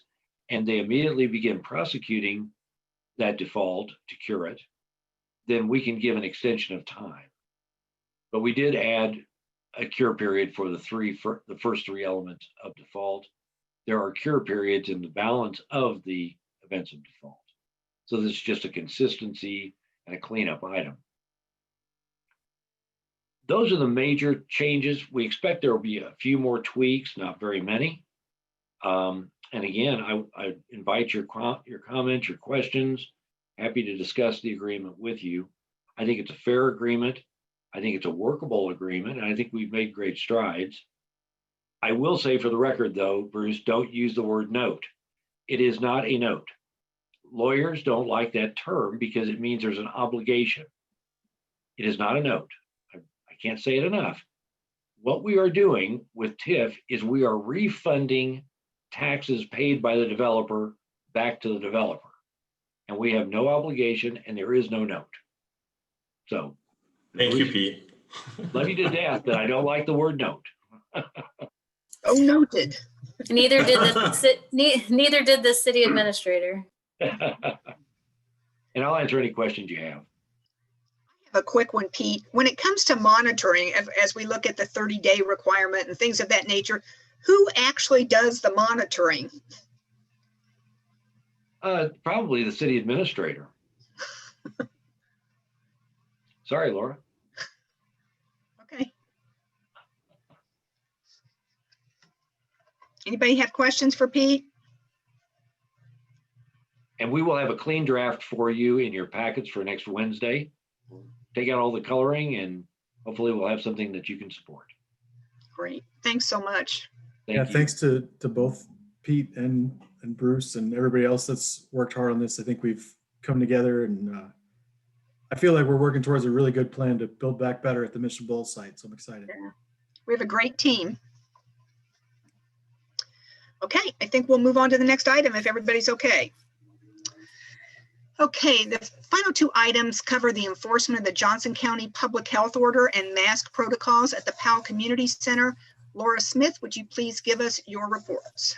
and they immediately begin prosecuting that default to cure it, then we can give an extension of time. But we did add a cure period for the first three elements of default. There are cure periods in the balance of the events of default. So this is just a consistency and a cleanup item. Those are the major changes. We expect there will be a few more tweaks, not very many. And again, I invite your comments, your questions. Happy to discuss the agreement with you. I think it's a fair agreement. I think it's a workable agreement, and I think we've made great strides. I will say for the record, though, Bruce, don't use the word note. It is not a note. Lawyers don't like that term because it means there's an obligation. It is not a note. I can't say it enough. What we are doing with TIF is we are refunding taxes paid by the developer back to the developer. And we have no obligation and there is no note. So. Thank you, Pete. Love you to death, but I don't like the word note. Oh, noted. Neither did the city administrator. And I'll answer any questions you have. A quick one, Pete. When it comes to monitoring, as we look at the 30-day requirement and things of that nature, who actually does the monitoring? Probably the city administrator. Sorry, Laura. Okay. Anybody have questions for Pete? And we will have a clean draft for you in your packets for next Wednesday. Take out all the coloring and hopefully we'll have something that you can support. Great. Thanks so much. Thank you. Thanks to both Pete and Bruce and everybody else that's worked hard on this. I think we've come together and I feel like we're working towards a really good plan to build back better at the Mission Bowl site. So I'm excited. Yeah. We have a great team. Okay, I think we'll move on to the next item if everybody's okay. Okay, the final two items cover the enforcement of the Johnson County Public Health Order and mask protocols at the Powell Community Center. Laura Smith, would you please give us your reports?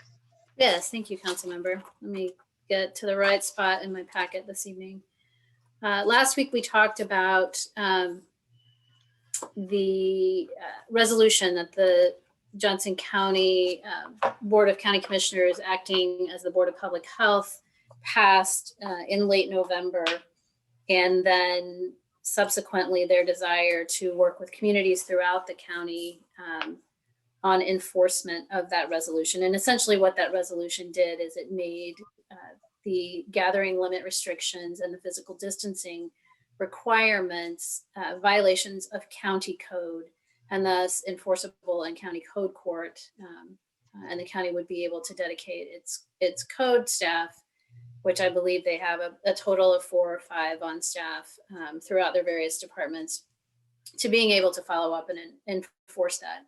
Yes, thank you, council member. Let me get to the right spot in my packet this evening. Last week, we talked about the resolution that the Johnson County Board of County Commissioners, acting as the Board of Public Health, passed in late November, and then subsequently their desire to work with communities throughout the county on enforcement of that resolution. And essentially what that resolution did is it made the gathering limit restrictions and the physical distancing requirements violations of county code, and thus enforceable in county code court and the county would be able to dedicate its code staff, which I believe they have a total of 4 or 5 on staff throughout their various departments, to being able to follow up and enforce that.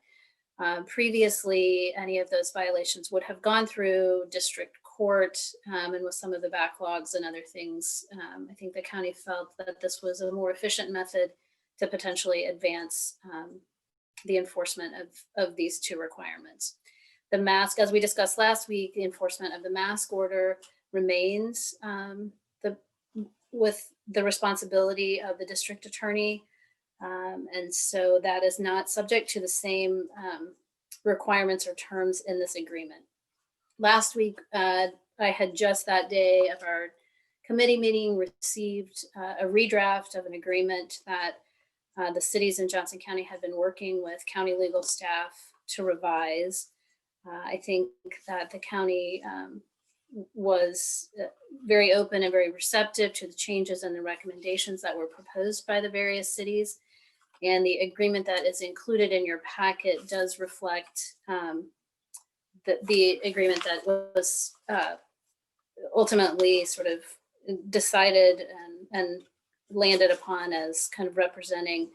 Previously, any of those violations would have gone through district court, and with some of the backlogs and other things, I think the county felt that this was a more efficient method to potentially advance the enforcement of these 2 requirements. The mask, as we discussed last week, the enforcement of the mask order remains with the responsibility of the district attorney. And so that is not subject to the same requirements or terms in this agreement. Last week, I had just that day of our committee meeting received a redraft of an agreement that the cities in Johnson County had been working with county legal staff to revise. I think that the county was very open and very receptive to the changes and the recommendations that were proposed by the various cities. And the agreement that is included in your packet does reflect the agreement that was ultimately sort of decided and landed upon as kind of representing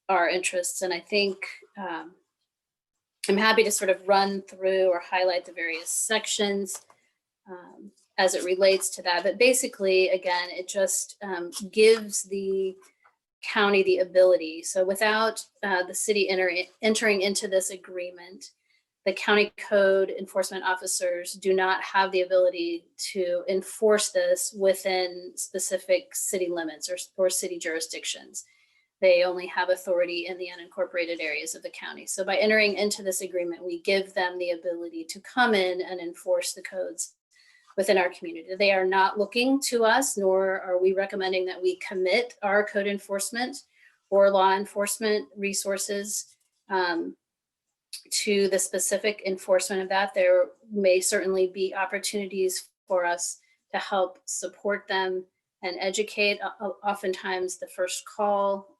our interests. And I think I'm happy to sort of run through or highlight the various sections as it relates to that. But basically, again, it just gives the county the ability. So without the city entering into this agreement, the county code enforcement officers do not have the ability to enforce this within specific city limits or city jurisdictions. They only have authority in the unincorporated areas of the county. So by entering into this agreement, we give them the ability to come in and enforce the codes within our community. They are not looking to us, nor are we recommending that we commit our code enforcement or law enforcement resources to the specific enforcement of that. There may certainly be opportunities for us to help support them and educate. Oftentimes the first call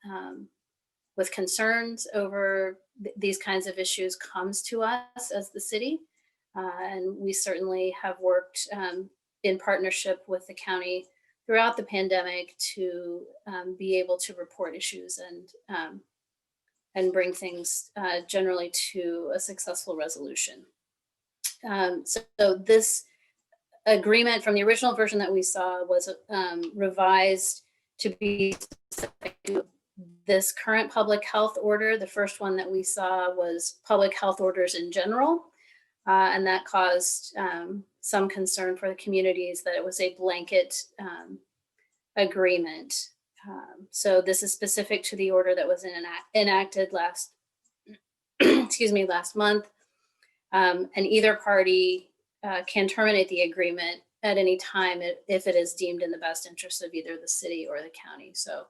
with concerns over these kinds of issues comes to us as the city. And we certainly have worked in partnership with the county throughout the pandemic to be able to report issues and bring things generally to a successful resolution. So this agreement from the original version that we saw was revised to be specific to this current public health order. The first one that we saw was public health orders in general. And that caused some concern for the communities that it was a blanket agreement. So this is specific to the order that was enacted last, last month. And either party can terminate the agreement at any time if it is deemed in the best interest of either the city or the county. So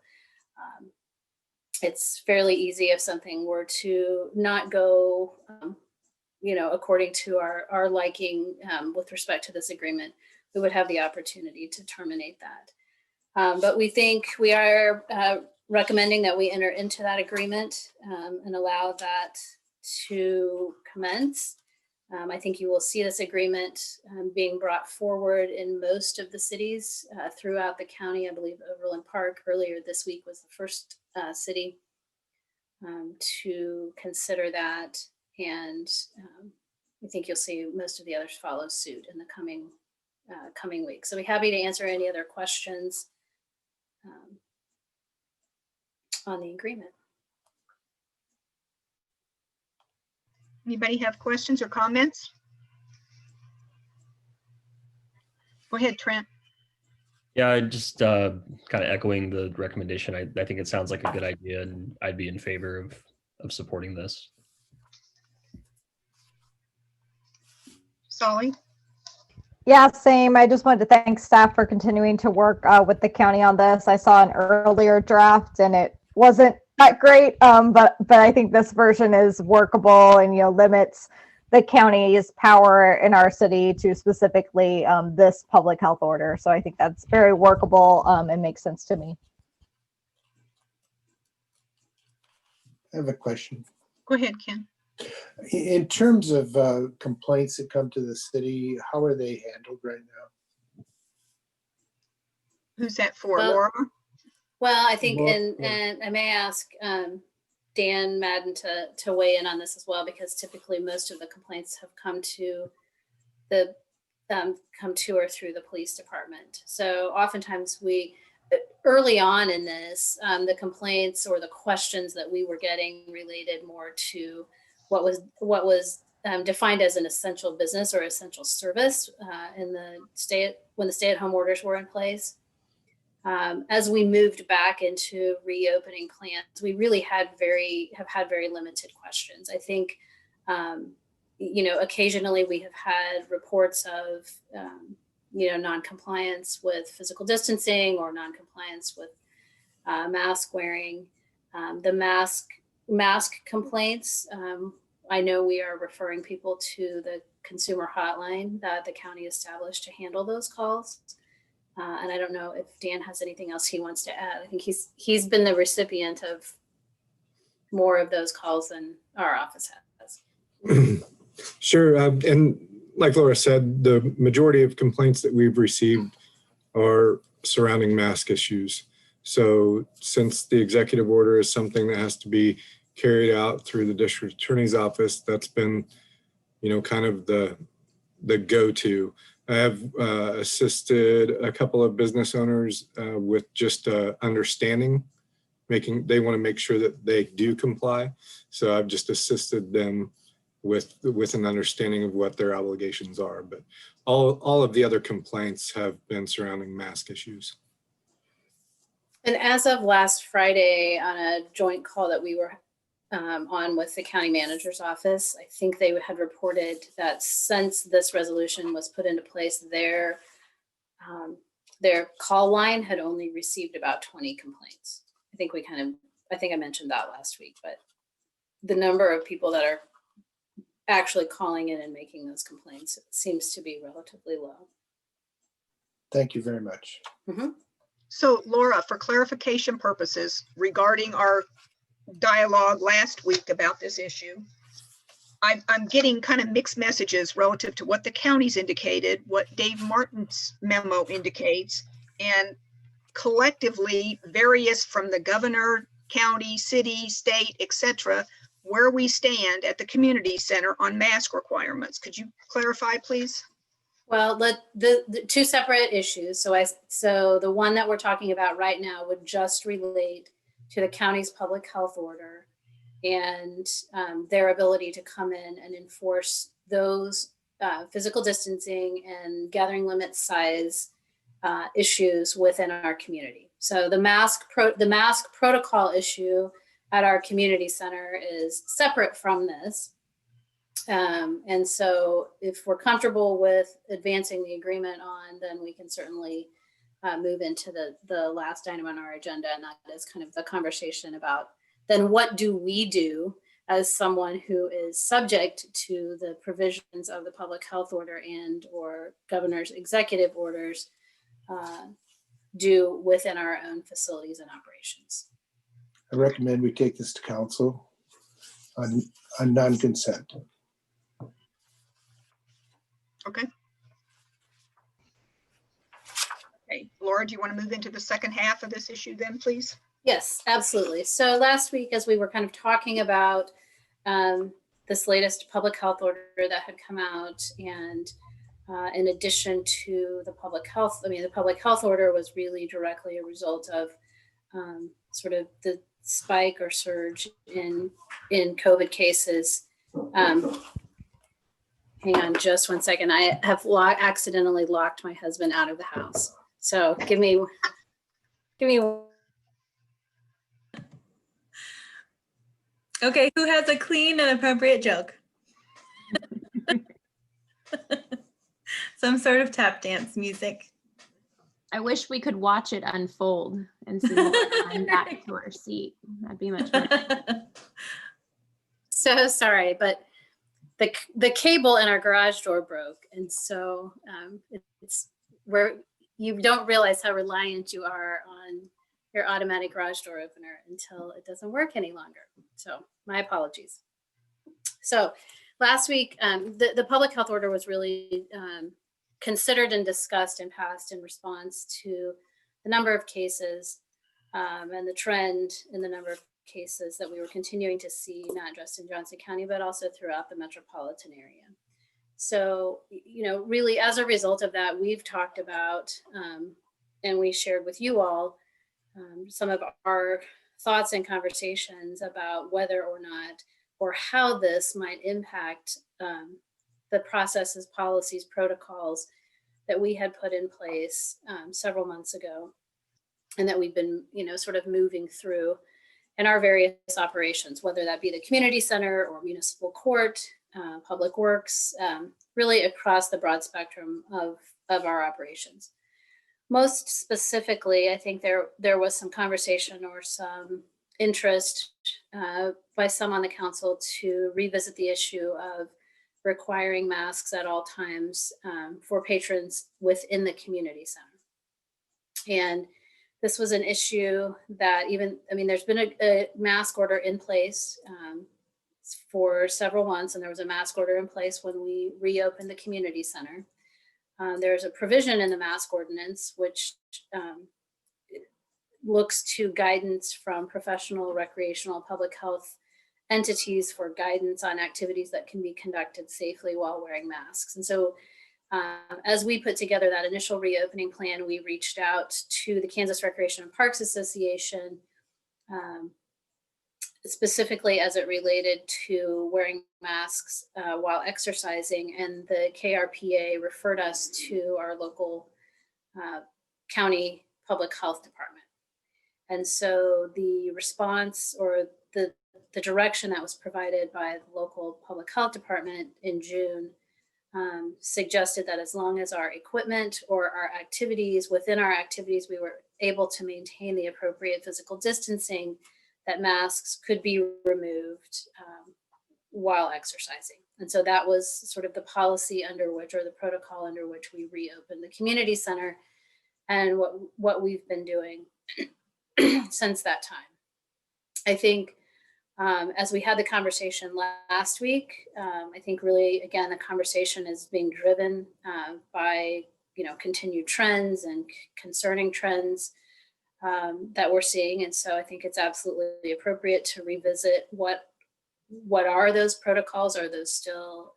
it's fairly easy if something were to not go according to our liking with respect to this agreement, we would have the opportunity to terminate that. But we think we are recommending that we enter into that agreement and allow that to commence. I think you will see this agreement being brought forward in most of the cities throughout the county. I believe Overland Park earlier this week was the first city to consider that. And I think you'll see most of the others follow suit in the coming weeks. So we're happy to answer any other questions on the agreement. Anybody have questions or comments? Go ahead, Trent. Yeah, just kind of echoing the recommendation. I think it sounds like a good idea, and I'd be in favor of supporting this. Solly? Yeah, same. I just wanted to thank staff for continuing to work with the county on this. I saw an earlier draft and it wasn't that great, but I think this version is workable and limits the county's power in our city to specifically this public health order. So I think that's very workable and makes sense to me. I have a question. Go ahead, Ken. In terms of complaints that come to the city, how are they handled right now? Who's that for, Well, Laura? Well, I think, Well, and I may ask Dan Madden to weigh in on this as well, because typically most of the complaints have come to or through the police department. So oftentimes early on in this, the complaints or the questions that we were getting related more to what was defined as an essential business or essential service when the stay-at-home orders were in place. As we moved back into reopening plans, we really have had very limited questions. I think, occasionally we have had reports of, non-compliance with physical distancing or non-compliance with mask wearing. The mask complaints, I know we are referring people to the consumer hotline that the county established to handle those calls. And I don't know if Dan has anything else he wants to add. I think he's been the recipient of more of those calls than our office has. Sure. And like Laura said, the majority of complaints that we've received are surrounding mask issues. So since the executive order is something that has to be carried out through the district attorney's office, that's been, kind of the go-to. I have assisted a couple of business owners with just understanding, they want to make sure that they do comply. So I've just assisted them with an understanding of what their obligations are. But all of the other complaints have been surrounding mask issues. And as of last Friday, on a joint call that we were on with the county manager's office, I think they had reported that since this resolution was put into place, their call line had only received about 20 complaints. I think I mentioned that last week, but the number of people that are actually calling in and making those complaints seems to be relatively low. Thank you very much. Mm-hmm. So Laura, for clarification purposes regarding our dialogue last week about this issue, I'm getting kind of mixed messages relative to what the county's indicated, what Dave Martin's memo indicates, and collectively various from the governor, county, city, state, etc., where we stand at the community center on mask requirements. Could you clarify, please? Well, the two separate issues. So the one that we're talking about right now would just relate to the county's public health order and their ability to come in and enforce those physical distancing and gathering limit size issues within our community. So the mask protocol issue at our community center is separate from this. And so if we're comfortable with advancing the agreement on, then we can certainly move into the last item on our agenda. And that is kind of the conversation about then what do we do as someone who is subject to the provisions of the public health order and or governor's executive orders do within our own facilities and operations. I recommend we take this to council on non-consent. Okay. Okay, Laura, do you want to move into the second half of this issue then, please? Yes, absolutely. So last week, as we were kind of talking about this latest public health order that had come out, and in addition to the public health, the public health order was really directly a result of sort of the spike or surge in COVID cases. Hang on just 1 second. I have accidentally locked my husband out of the house. So give me. Okay, who has a clean and appropriate joke? Some sort of tap dance music. I wish we could watch it unfold and see Laura come back to her seat. That'd be much better. So sorry, but the cable in our garage door broke, and so it's where you don't realize how reliant you are on your automatic garage door opener until it doesn't work any longer. So my apologies. So last week, the public health order was really considered and discussed and passed in response to the number of cases and the trend in the number of cases that we were continuing to see, not just in Johnson County, but also throughout the metropolitan area. So, really as a result of that, we've talked about, and we shared with you all some of our thoughts and conversations about whether or not, or how this might impact the processes, policies, protocols that we had put in place several months ago, and that we've been, sort of moving through in our various operations, whether that be the community center or municipal court, public works, really across the broad spectrum of our operations. Most specifically, I think there was some conversation or some interest by some on the council to revisit the issue of requiring masks at all times for patrons within the community center. And this was an issue that there's been a mask order in place for several months, and there was a mask order in place when we reopened the community center. There's a provision in the mask ordinance which looks to guidance from professional, recreational, public health entities for guidance on activities that can be conducted safely while wearing masks. And so as we put together that initial reopening plan, we reached out to the Kansas Recreation and Parks Association, specifically as it related to wearing masks while exercising, and the KRPA referred us to our local county public health department. And so the response, or the direction that was provided by the local public health department in June suggested that as long as our equipment or our activities, within our activities, we were able to maintain the appropriate physical distancing, that masks could be removed while exercising. And so that was sort of the policy under which, or the protocol under which, we reopened the community center, and what we've been doing since that time. I think as we had the conversation last week, I think really, again, the conversation is being driven by, continued trends and concerning trends that we're seeing. And so I think it's absolutely appropriate to revisit what are those protocols? Are those still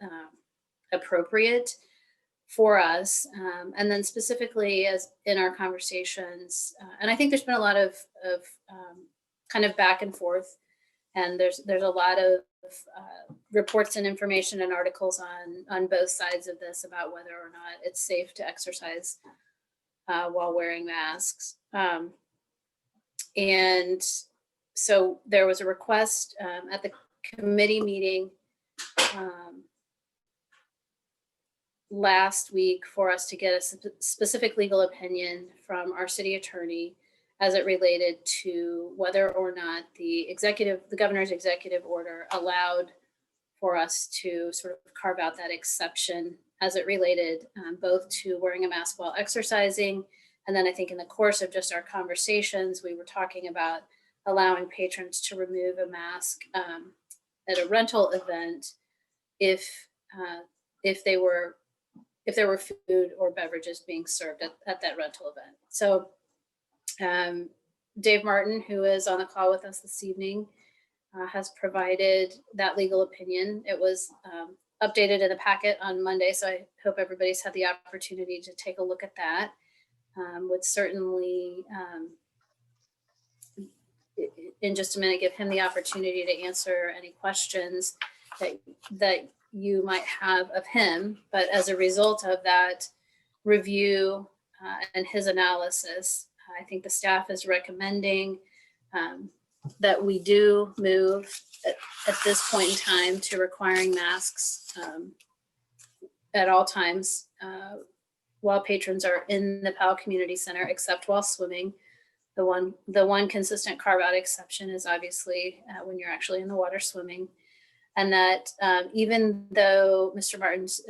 appropriate for us? And then specifically, as in our conversations, and I think there's been a lot of kind of back and forth, and there's a lot of reports and information and articles on both sides of this about whether or not it's safe to exercise while wearing masks. And so there was a request at the committee meeting last week for us to get a specific legal opinion from our city attorney as it related to whether or not the governor's executive order allowed for us to sort of carve out that exception as it related both to wearing a mask while exercising. And then I think in the course of just our conversations, we were talking about allowing patrons to remove a mask at a rental event if there were food or beverages being served at that rental event. So Dave Martin, who is on the call with us this evening, has provided that legal opinion. It was updated in the packet on Monday, so I hope everybody's had the opportunity to take a look at that. Would certainly, in just a minute, give him the opportunity to answer any questions that you might have of him. But as a result of that review and his analysis, I think the staff is recommending that we do move at this point in time to requiring masks at all times while patrons are in the Powell Community Center, except while swimming. The one consistent carve-out exception is obviously when you're actually in the water swimming. And that even though Mr. Martin's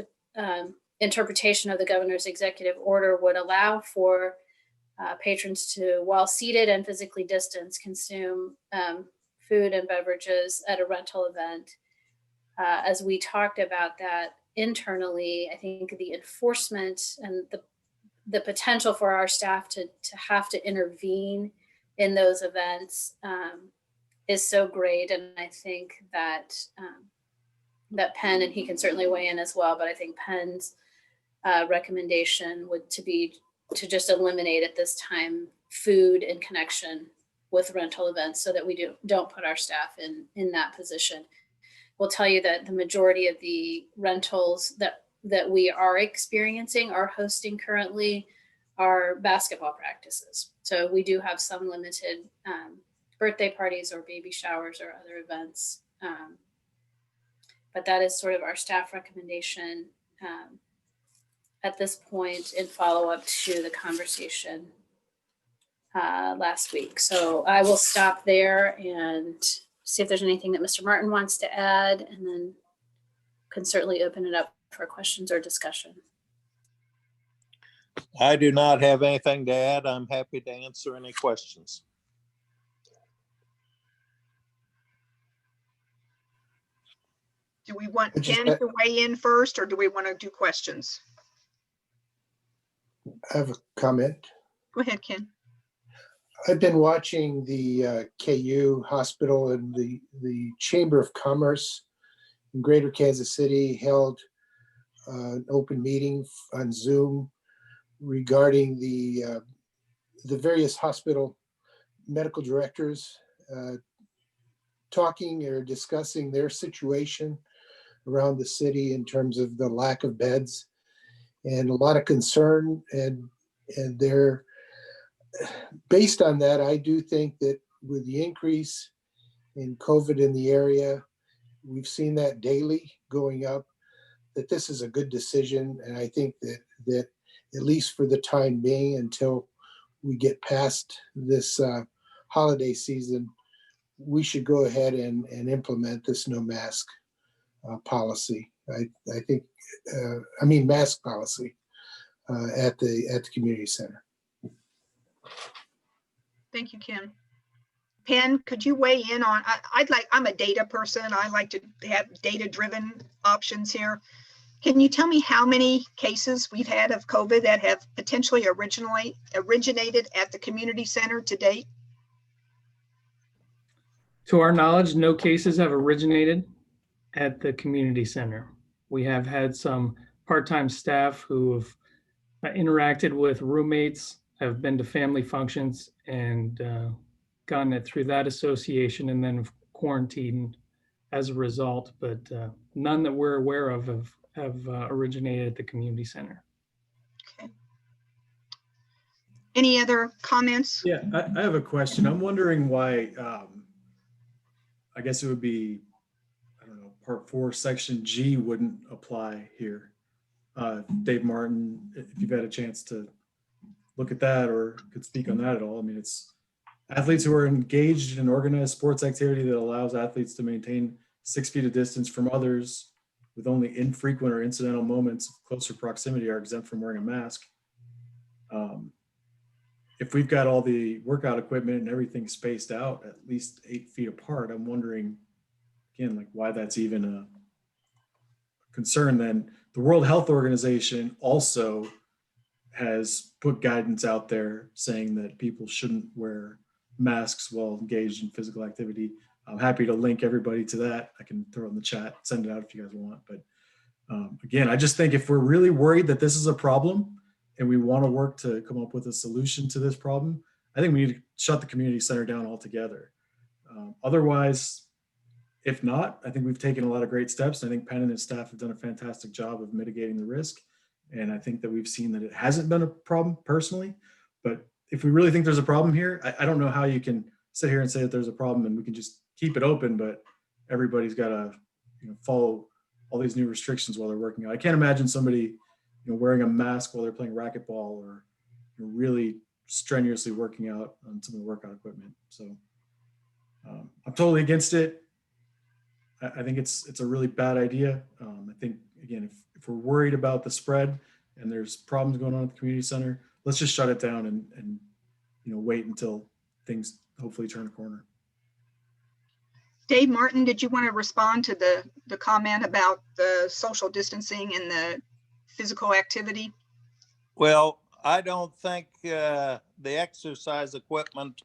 interpretation of the governor's executive order would allow for patrons to, while seated and physically distanced, consume food and beverages at a rental event, as we talked about that internally, I think the enforcement and the potential for our staff to have to intervene in those events is so great. And I think that that Penn, and he can certainly weigh in as well, but I think Penn's recommendation would to just eliminate at this time food in connection with rental events so that we don't put our staff in that position. We'll tell you that the majority of the rentals that we are experiencing, are hosting currently, are basketball practices. So we do have some limited birthday parties or baby showers or other events. But that is sort of our staff recommendation at this point in follow-up to the conversation last week. So I will stop there and see if there's anything that Mr. Martin wants to add, and then can certainly open it up for questions or discussion. I do not have anything to add. I'm happy to answer any questions. Do we want Ken to weigh in first, or do we want to do questions? I have a comment. Go ahead, Ken. I've been watching the KU hospital, and the Chamber of Commerce in Greater Kansas City held an open meeting on Zoom regarding the various hospital medical directors talking or discussing their situation around the city in terms of the lack of beds, and a lot of concern, and they're based on that. I do think that with the increase in COVID in the area, we've seen that daily going up, that this is a good decision. And I think that at least for the time being, until we get past this holiday season, we should go ahead and implement this no mask policy. I think, mask policy at the community center. Thank you, Ken. Penn, could you weigh in on, I'm a data person. I like to have data-driven options here. Can you tell me how many cases we've had of COVID that have potentially originated at the community center to date? To our knowledge, no cases have originated at the community center. We have had some part-time staff who have interacted with roommates, have been to family functions, and gotten it through that association, and then quarantined as a result. But none that we're aware of have originated at the community center. Okay. Any other comments? Yeah, I have a question. I'm wondering why, I guess it would be, I don't know, Part 4, Section G wouldn't apply here. Dave Martin, if you've had a chance to look at that or could speak on that at all. I mean, it's athletes who are engaged in organized sports activity that allows athletes to maintain 6 feet of distance from others with only infrequent or incidental moments of closer proximity are exempt from wearing a mask. If we've got all the workout equipment and everything spaced out at least 8 feet apart, I'm wondering, again, like why that's even a concern. Then the World Health Organization also has put guidance out there saying that people shouldn't wear masks while engaged in physical activity. I'm happy to link everybody to that. I can throw it in the chat, send it out if you guys want. But again, I just think if we're really worried that this is a problem and we want to work to come up with a solution to this problem, I think we need to shut the community center down altogether. Otherwise, if not, I think we've taken a lot of great steps. I think Penn and his staff have done a fantastic job of mitigating the risk. And I think that we've seen that it hasn't been a problem personally. But if we really think there's a problem here, I don't know how you can sit here and say that there's a problem and we can just keep it open, but everybody's got to follow all these new restrictions while they're working out. I can't imagine somebody wearing a mask while they're playing racquetball or really strenuously working out on some of the workout equipment. So I'm totally against it. I think it's a really bad idea. I think, again, if we're worried about the spread and there's problems going on at the community center, let's just shut it down and wait until things hopefully turn a corner. Dave Martin, did you want to respond to the comment about the social distancing and the physical activity? Well, I don't think the exercise equipment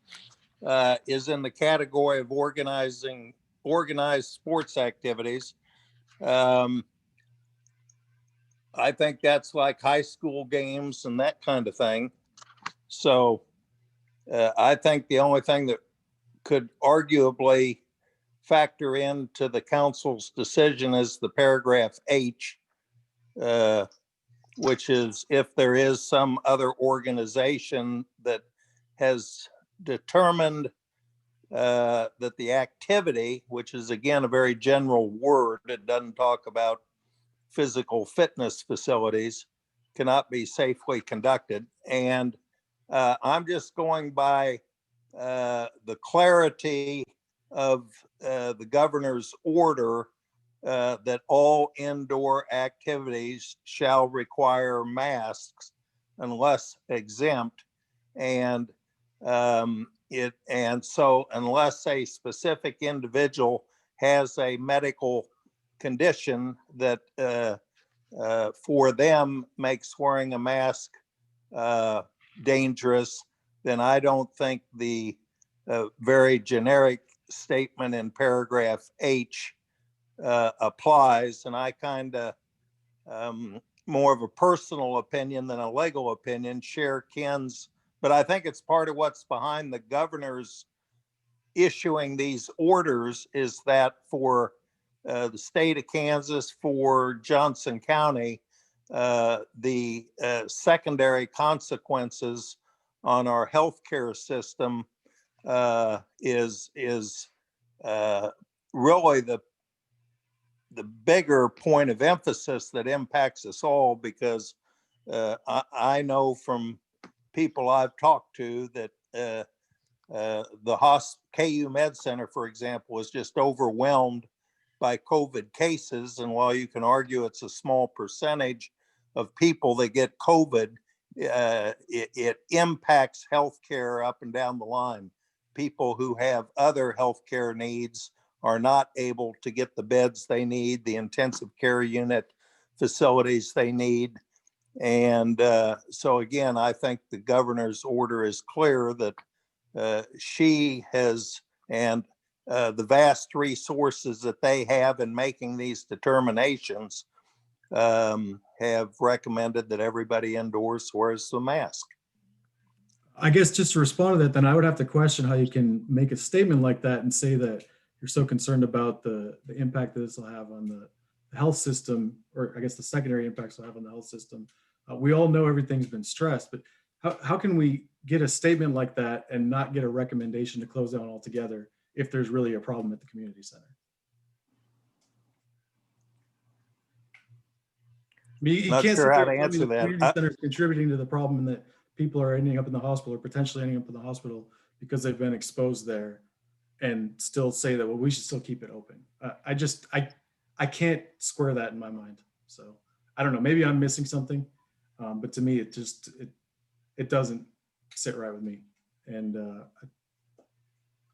is in the category of organized sports activities. I think that's like high school games and that kind of thing. So I think the only thing that could arguably factor into the council's decision is the paragraph H, which is if there is some other organization that has determined that the activity, which is again a very general word, it doesn't talk about physical fitness facilities, cannot be safely conducted. And I'm just going by the clarity of the governor's order that all indoor activities shall require masks unless exempt. And so unless a specific individual has a medical condition that for them makes wearing a mask dangerous, then I don't think the very generic statement in paragraph H applies. And I kind of, more of a personal opinion than a legal opinion, share Ken's, but I think it's part of what's behind the governor's issuing these orders is that for the state of Kansas, for Johnson County, the secondary consequences on our healthcare system is really the bigger point of emphasis that impacts us all, because I know from people I've talked to that the KU Med Center, for example, is just overwhelmed by COVID cases. And while you can argue it's a small percentage of people that get COVID, it impacts healthcare up and down the line. People who have other healthcare needs are not able to get the beds they need, the intensive care unit facilities they need. And so again, I think the governor's order is clear that she has, and the vast resources that they have in making these determinations have recommended that everybody indoors wears the mask. I guess just to respond to that, then I would have to question how you can make a statement like that and say that you're so concerned about the impact that this will have on the health system, or I guess the secondary impacts will have on the health system. We all know everything's been stressed, but how can we get a statement like that and not get a recommendation to close down altogether if there's really a problem at the community center? I mean, you Not can't sure say how to the answer community that. center is contributing to the problem and that people are ending up in the hospital or potentially ending up in the hospital because they've been exposed there, and still say that, well, we should still keep it open. I can't square that in my mind. So I don't know, maybe I'm missing something, but to me, it doesn't sit right with me. And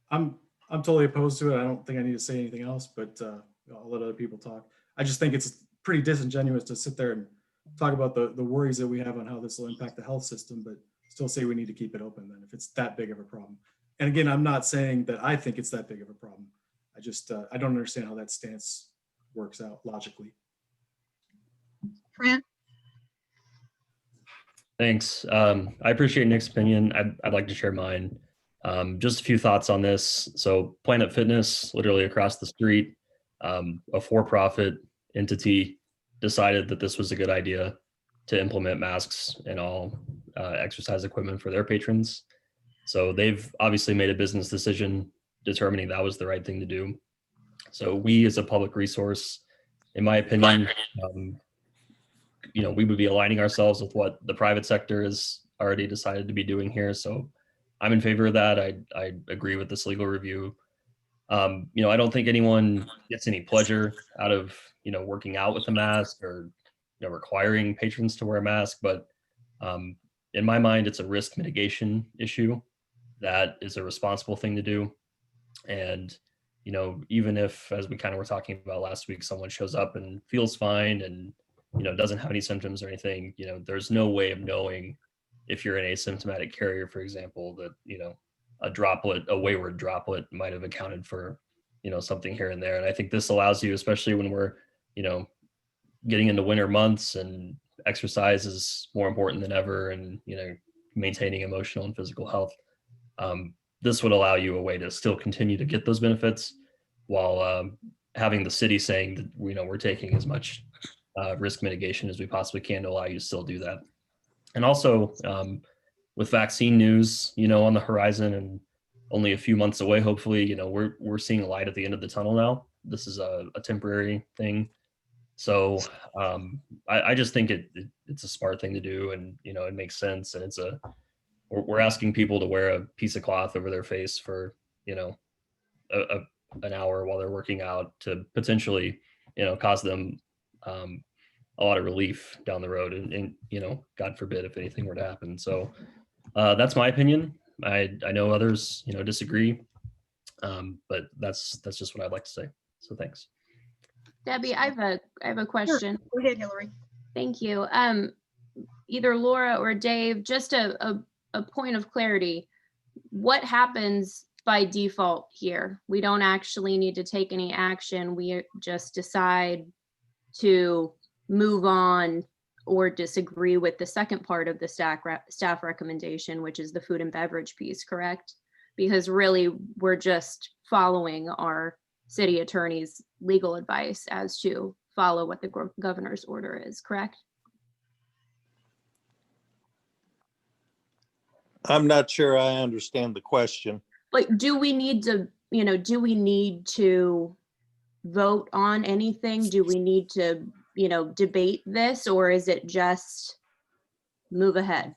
I'm totally opposed to it. I don't think I need to say anything else, but I'll let other people talk. I just think it's pretty disingenuous to sit there and talk about the worries that we have on how this will impact the health system, but still say we need to keep it open then if it's that big of a problem. And again, I'm not saying that I think it's that big of a problem. I just, I don't understand how that stance works out logically. Trent? Thanks. I appreciate Nick's opinion. I'd like to share mine. Just a few thoughts on this. So Planet Fitness, literally across the street, a for-profit entity, decided that this was a good idea to implement masks in all exercise equipment for their patrons. So they've obviously made a business decision determining that was the right thing to do. So we, as a public resource, in my opinion, we would be aligning ourselves with what the private sector has already decided to be doing here. So I'm in favor of that. I agree with this legal review. I don't think anyone gets any pleasure out of, working out with a mask or, requiring patrons to wear a mask. But in my mind, it's a risk mitigation issue that is a responsible thing to do. And you know, even if, as we kind of were talking about last week, someone shows up and feels fine and, you know, doesn't have any symptoms or anything, you know, there's no way of knowing if you're an asymptomatic carrier, for example, that, you know, a wayward droplet might have accounted for, you know, something here and there. And I think this allows you, especially when we're, you know, getting into winter months and exercise is more important than ever, and, you know, maintaining emotional and physical health. This would allow you a way to still continue to get those benefits while having the city saying that, you know, we're taking as much risk mitigation as we possibly can to allow you to still do that. And also with vaccine news, you know, on the horizon and only a few months away, hopefully, you know, we're seeing a light at the end of the tunnel now. This is a temporary thing. So I just think it's a smart thing to do, and, you know, it makes sense. And we're asking people to wear a piece of cloth over their face for, you know, an hour while they're working out to potentially, you know, cause them a lot of relief down the road, and, you know, God forbid if anything were to happen. So that's my opinion. I know others, you know, disagree, but that's just what I'd like to say. So thanks. Debbie, I have a question. Sure. Go ahead, Hillary. Thank you. Either Laura or Dave, just a point of clarity. What happens by default here? We don't actually need to take any action. We just decide to move on or disagree with the second part of the staff recommendation, which is the food and beverage piece, correct? Because really, we're just following our city attorney's legal advice as to follow what the governor's order is, correct? I'm not sure I understand the question. Like, do we need to, you know, do we need to vote on anything? Do we need to, you know, debate this, or is it just move ahead?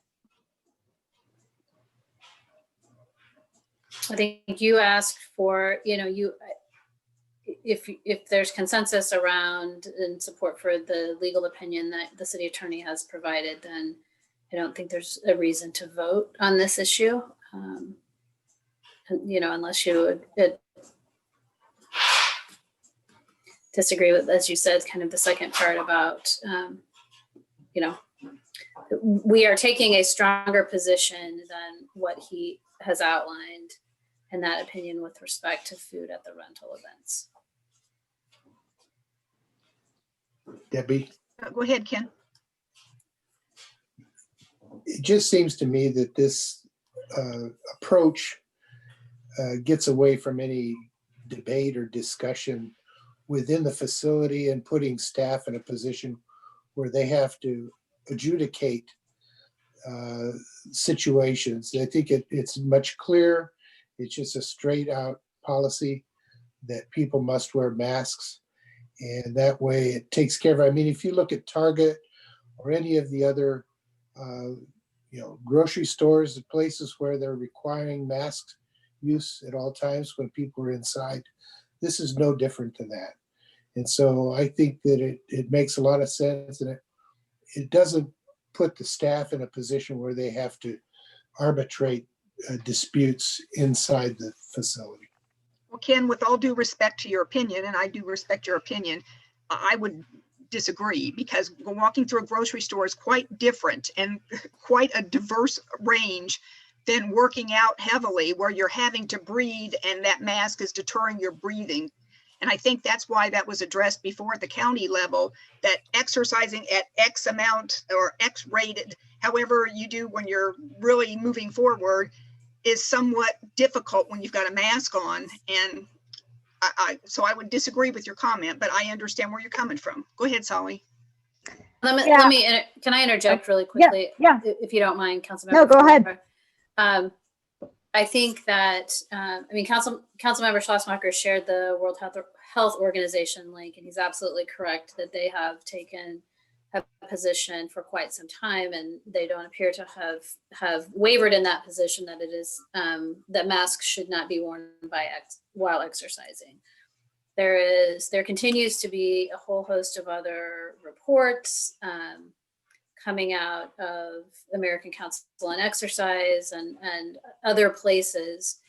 I think you asked for, you know, if there's consensus around and support for the legal opinion that the city attorney has provided, then I don't think there's a reason to vote on this issue. You know, unless you would disagree with, as you said, kind of the second part about, you know, we are taking a stronger position than what he has outlined in that opinion with respect to food at the rental events. Debbie? Go ahead, Ken. It just seems to me that this approach gets away from any debate or discussion within the facility and putting staff in a position where they have to adjudicate situations. I think it's much clearer. It's just a straight out policy that people must wear masks. And that way it takes care of it. I mean, if you look at Target or any of the other, you know, grocery stores, the places where they're requiring mask use at all times when people are inside, this is no different than that. And so I think that it makes a lot of sense, and it doesn't put the staff in a position where they have to arbitrate disputes inside the facility. Well, Ken, with all due respect to your opinion, and I do respect your opinion, I would disagree, because walking through a grocery store is quite different and quite a diverse range than working out heavily where you're having to breathe and that mask is deterring your breathing. And I think that's why that was addressed before at the county level, that exercising at X amount or X rated, however you do when you're really moving forward, is somewhat difficult when you've got a mask on. And so I would disagree with your comment, but I understand where you're coming from. Go ahead, Sally. Can I interject really quickly? Yeah. If you don't mind, Councilmember. No, go ahead. I think that, I mean, Councilmember Schlossmacher shared the World Health Organization link, and he's absolutely correct that they have taken a position for quite some time, and they don't appear to have wavered in that position, that it is that masks should not be worn while exercising. There continues to be a whole host of other reports coming out of American Council on Exercise and other places,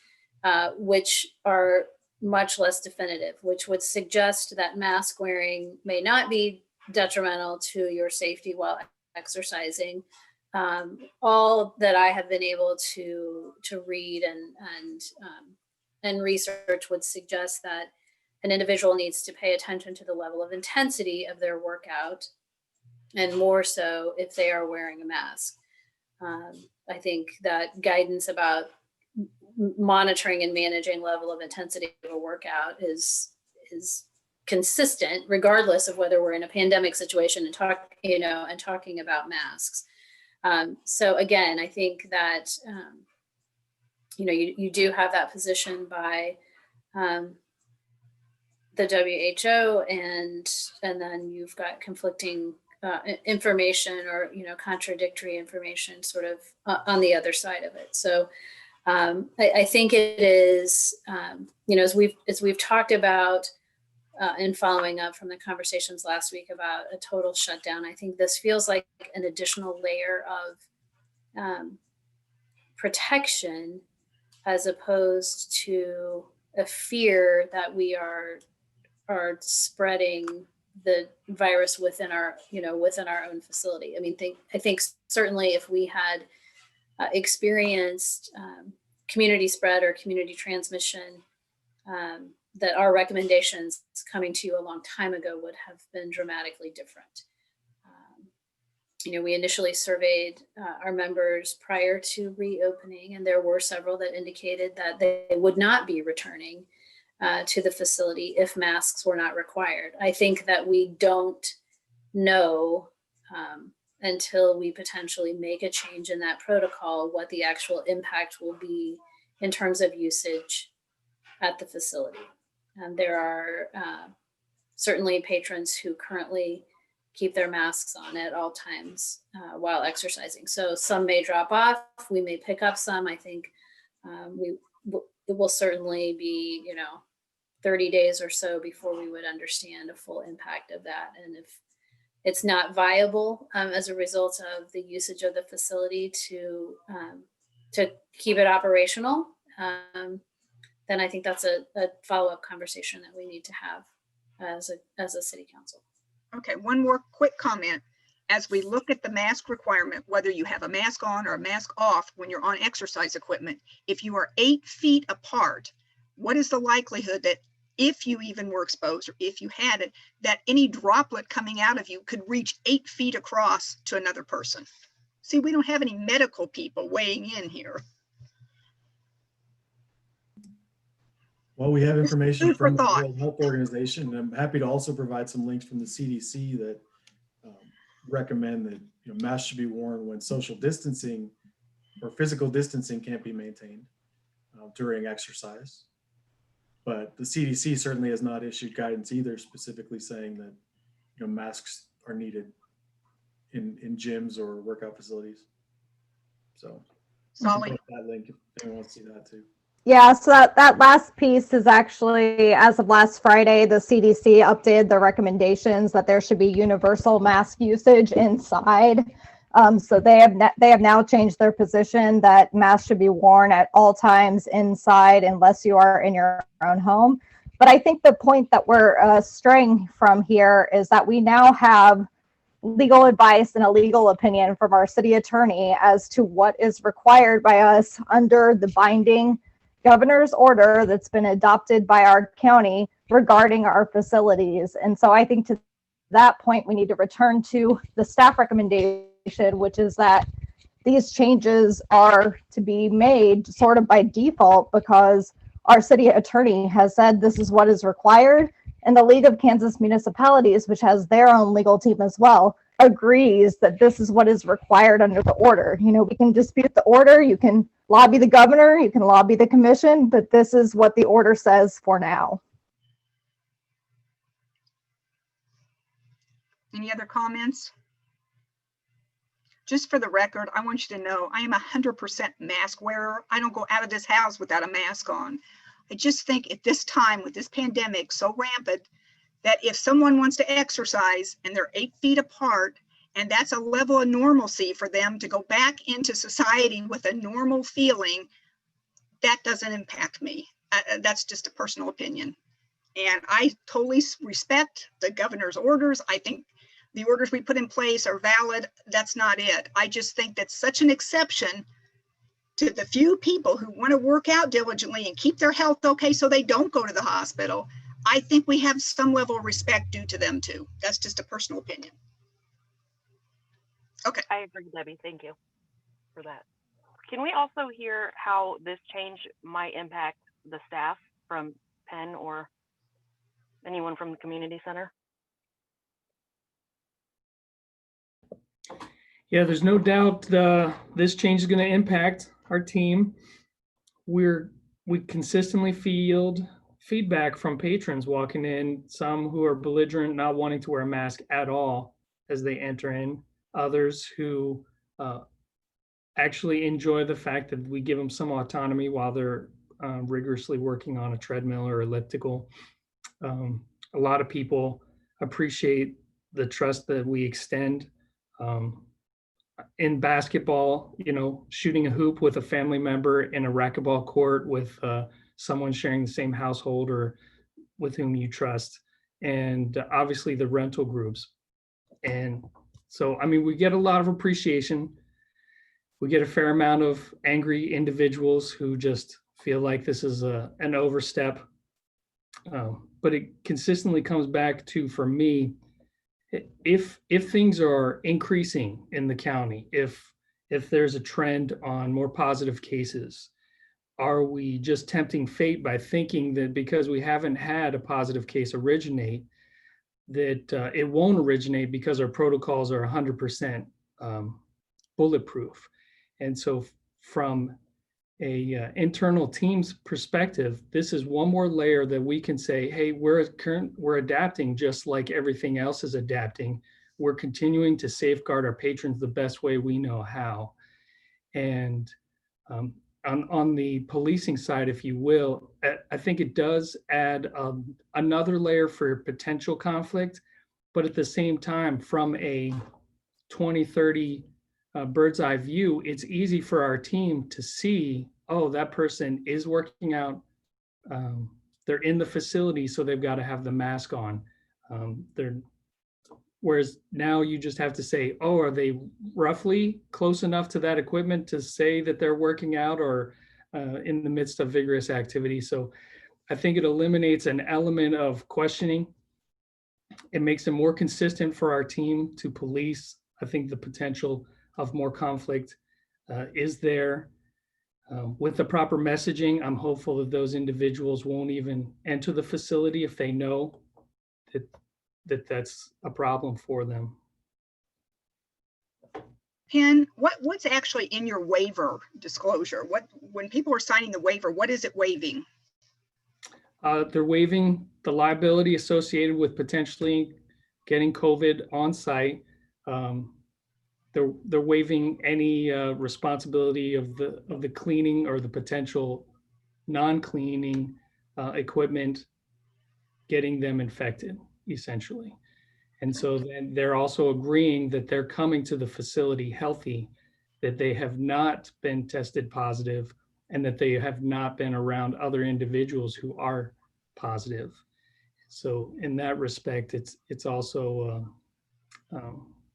which are much less definitive, which would suggest that mask wearing may not be detrimental to your safety while exercising. All that I have been able to read and research would suggest that an individual needs to pay attention to the level of intensity of their workout, and more so if they are wearing a mask. I think that guidance about monitoring and managing level of intensity of a workout is consistent, regardless of whether we're in a pandemic situation and talking about masks. So again, I think that you do have that position by the WHO, and then you've got conflicting information or contradictory information sort of on the other side of it. So I think it is as we've talked about and following up from the conversations last week about a total shutdown, I think this feels like an additional layer of protection as opposed to a fear that we are spreading the virus within our own facility. I mean, I think certainly if we had experienced community spread or community transmission, that our recommendations coming to you a long time ago would have been dramatically different. We initially surveyed our members prior to reopening, and there were several that indicated that they would not be returning to the facility if masks were not required. I think that we don't know until we potentially make a change in that protocol what the actual impact will be in terms of usage at the facility. And there are certainly patrons who currently keep their masks on at all times while exercising. So some may drop off, we may pick up some. I think it will certainly be 30 days or so before we would understand a full impact of that. And if it's not viable as a result of the usage of the facility to keep it operational, then I think that's a follow-up conversation that we need to have as a city council. Okay, one more quick comment. As we look at the mask requirement, whether you have a mask on or a mask off when you're on exercise equipment, if you are 8 feet apart, what is the likelihood that if you even were exposed or if you had it, that any droplet coming out of you could reach 8 feet across to another person? See, we don't have any medical people weighing in here. Well, we have information from the World Health Organization, and I'm happy to also provide some links from the CDC that recommend that masks should be worn when social distancing or physical distancing can't be maintained during exercise. But the CDC certainly has not issued guidance either, specifically saying that masks are needed in gyms or workout facilities. So, Solid. That link if anyone wants to see that too. Yeah, so that last piece is actually, as of last Friday, the CDC updated their recommendations that there should be universal mask usage inside. So they have now changed their position that masks should be worn at all times inside unless you are in your own home. But I think the point that we're straying from here is that we now have legal advice and a legal opinion from our city attorney as to what is required by us under the binding governor's order that's been adopted by our county regarding our facilities. And so I think to that point, we need to return to the staff recommendation, which is that these changes are to be made sort of by default because our city attorney has said this is what is required. And the League of Kansas Municipalities, which has their own legal team as well, agrees that this is what is required under the order. We can dispute the order, you can lobby the governor, you can lobby the commission, but this is what the order says for now. Any other comments? Just for the record, I want you to know I am 100% mask wearer. I don't go out of this house without a mask on. I just think at this time with this pandemic so rampant that if someone wants to exercise and they're 8 feet apart, and that's a level of normalcy for them to go back into society with a normal feeling, that doesn't impact me. That's just a personal opinion. And I totally respect the governor's orders. I think the orders we put in place are valid. That's not it. I just think that's such an exception to the few people who want to work out diligently and keep their health okay so they don't go to the hospital. I think we have some level of respect due to them too. That's just a personal opinion. Okay. I agree, Debbie. Thank you for that. Can we also hear how this change might impact the staff from Penn or anyone from the community center? Yeah, there's no doubt this change is going to impact our team. We consistently field feedback from patrons walking in, some who are belligerent, not wanting to wear a mask at all as they enter in, others who actually enjoy the fact that we give them some autonomy while they're rigorously working on a treadmill or elliptical. A lot of people appreciate the trust that we extend. In basketball, shooting a hoop with a family member in a racquetball court with someone sharing the same household or with whom you trust, and obviously the rental groups. And so, I mean, we get a lot of appreciation. We get a fair amount of angry individuals who just feel like this is an overstep. But it consistently comes back to, for me, if things are increasing in the county, if there's a trend on more positive cases, are we just tempting fate by thinking that because we haven't had a positive case originate, that it won't originate because our protocols are 100% bulletproof? And so from a internal team's perspective, this is one more layer that we can say, hey, we're adapting just like everything else is adapting. We're continuing to safeguard our patrons the best way we know how. And on the policing side, if you will, I think it does add another layer for potential conflict, but at the same time, from a 20-30 bird's eye view, it's easy for our team to see, oh, that person is working out. They're in the facility, so they've got to have the mask on. Whereas now you just have to say, oh, are they roughly close enough to that equipment to say that they're working out or in the midst of vigorous activity? So I think it eliminates an element of questioning. It makes it more consistent for our team to police. I think the potential of more conflict is there. With the proper messaging, I'm hopeful that those individuals won't even enter the facility if they know that that's a problem for them. Penn, what's actually in your waiver disclosure? When people are signing the waiver, what is it waiving? They're waiving the liability associated with potentially getting COVID on site. They're waiving any responsibility of the cleaning or the potential non-cleaning equipment getting them infected, essentially. And so then they're also agreeing that they're coming to the facility healthy, that they have not been tested positive, and that they have not been around other individuals who are positive. So in that respect, it's also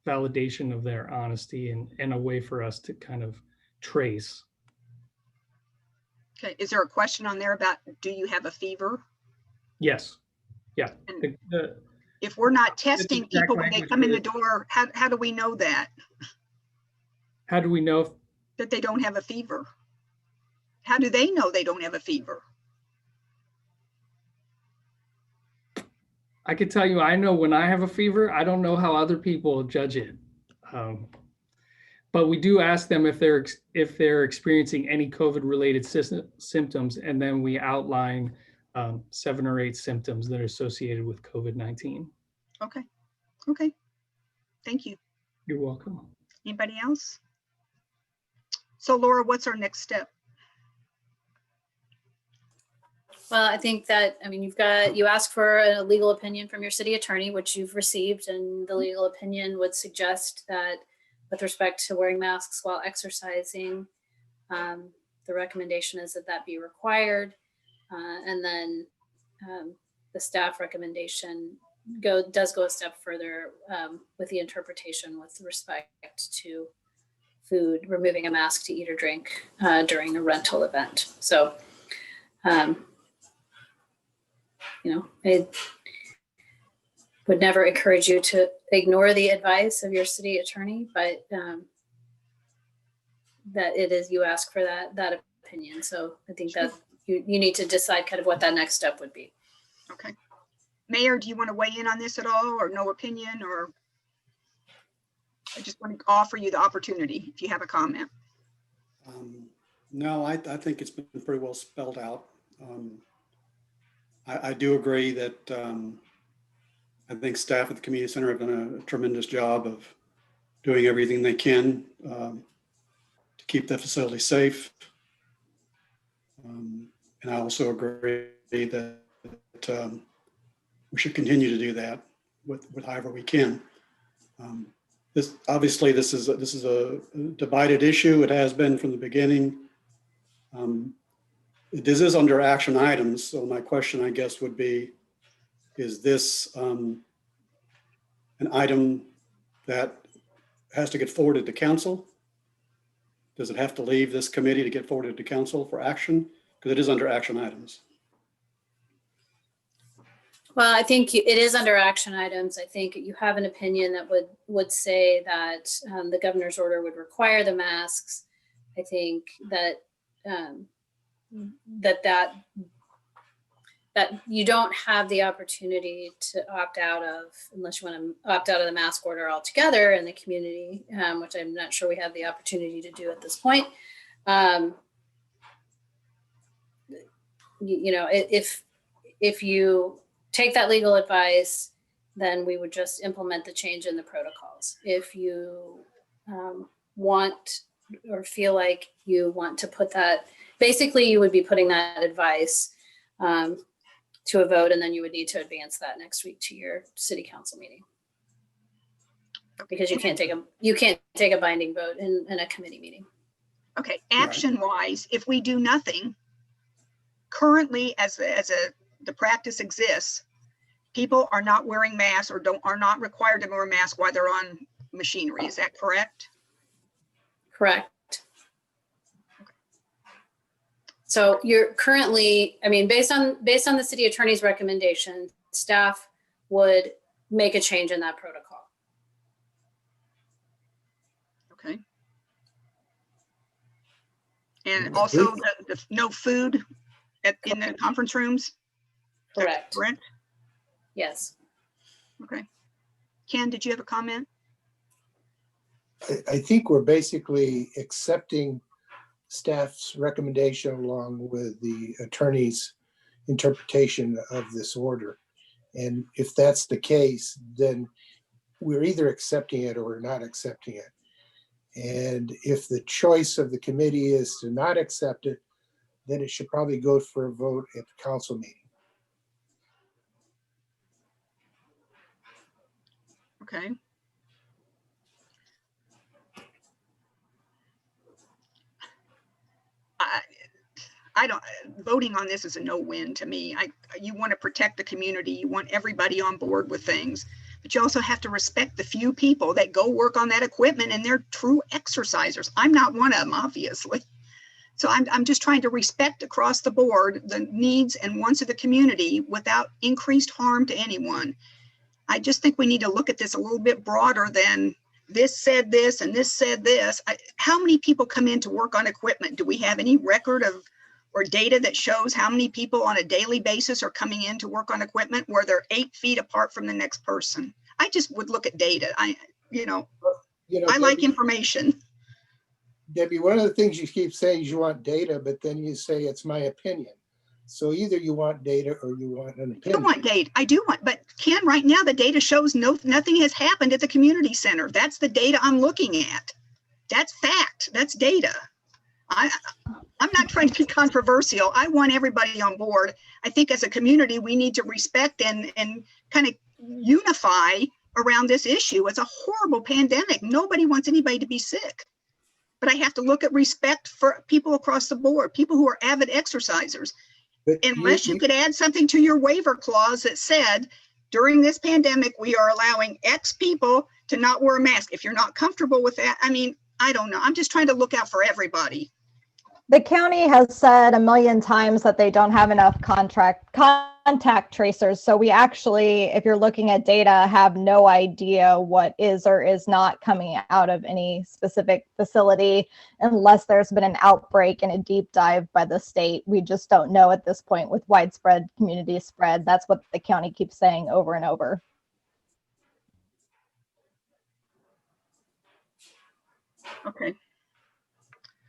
validation of their honesty and a way for us to kind of trace. Okay, is there a question on there about, do you have a fever? Yes, yeah. If we're not testing people when they come in the door, how do we know that? How do we know that they don't have a fever? How do they know they don't have a fever? I can tell you, I know when I have a fever. I don't know how other people judge it. But we do ask them if they're experiencing any COVID-related symptoms, and then we outline 7 or 8 symptoms that are associated with COVID-19. Okay. Okay. Thank you. You're welcome. Anybody else? So Laura, what's our next step? Well, I think that, I mean, you asked for a legal opinion from your city attorney, which you've received, and the legal opinion would suggest that with respect to wearing masks while exercising, the recommendation is that that be required. And then the staff recommendation does go a step further with the interpretation with respect to food, removing a mask to eat or drink during a rental event. So, I would never encourage you to ignore the advice of your city attorney, but that it is, you ask for that opinion. So I think that you need to decide kind of what that next step would be. Okay. Mayor, do you want to weigh in on this at all, or no opinion, or I just want to offer you the opportunity if you have a comment. No, I think it's been pretty well spelled out. I do agree that I think staff at the community center have done a tremendous job of doing everything they can to keep the facility safe. And I also agree that we should continue to do that with however we can. This is a divided issue. It has been from the beginning. This is under action items. So my question, I guess, would be, is this an item that has to get forwarded to council? Does it have to leave this committee to get forwarded to council for action? Because it is under action items. Well, I think it is under action items. I think you have an opinion that would say that the governor's order would require the masks. I think that that you don't have the opportunity to opt out of, unless you want to opt out of the mask order altogether in the community, which I'm not sure we have the opportunity to do at this point. If you take that legal advice, then we would just implement the change in the protocols. If you want or feel like you want to put that, basically you would be putting that advice to a vote, and then you would need to advance that next week to your city council meeting. Because you can't take a binding vote in a committee meeting. Okay, action wise, if we do nothing, currently as the practice exists, people are not wearing masks or are not required to wear a mask while they're on machinery. Is that correct? Correct. So you're currently, I mean, based on the city attorney's recommendation, staff would make a change in that protocol. Okay. And also the no food in the conference rooms? Correct. Correct? Yes. Okay. Ken, did you have a comment? I think we're basically accepting staff's recommendation along with the attorney's interpretation of this order. And if that's the case, then we're either accepting it or we're not accepting it. And if the choice of the committee is to not accept it, then it should probably go for a vote at the council meeting. Okay. I don't, voting on this is a no-win to me. You want to protect the community. You want everybody on board with things, but you also have to respect the few people that go work on that equipment and they're true exercisers. I'm not one of them, obviously. So I'm just trying to respect across the board the needs and wants of the community without increased harm to anyone. I just think we need to look at this a little bit broader than this said this and this said this. How many people come in to work on equipment? Do we have any record of or data that shows how many people on a daily basis are coming in to work on equipment where they're 8 feet apart from the next person? I just would look at data. I like information. Debbie, one of the things you keep saying is you want data, but then you say it's my opinion. So either you want data or you want an opinion. I don't want data. I do want, but Ken, right now the data shows nothing has happened at the community center. That's the data I'm looking at. That's fact. That's data. I'm not trying to be controversial. I want everybody on board. I think as a community, we need to respect and kind of unify around this issue. It's a horrible pandemic. Nobody wants anybody to be sick. But I have to look at respect for people across the board, people who are avid exercisers. Unless you could add something to your waiver clause that said, during this pandemic, we are allowing X people to not wear a mask. If you're not comfortable with that, I mean, I don't know. I'm just trying to look out for everybody. The county has said a million times that they don't have enough contact tracers. So we actually, if you're looking at data, have no idea what is or is not coming out of any specific facility unless there's been an outbreak and a deep dive by the state. We just don't know at this point with widespread community spread. That's what the county keeps saying over and over. Okay.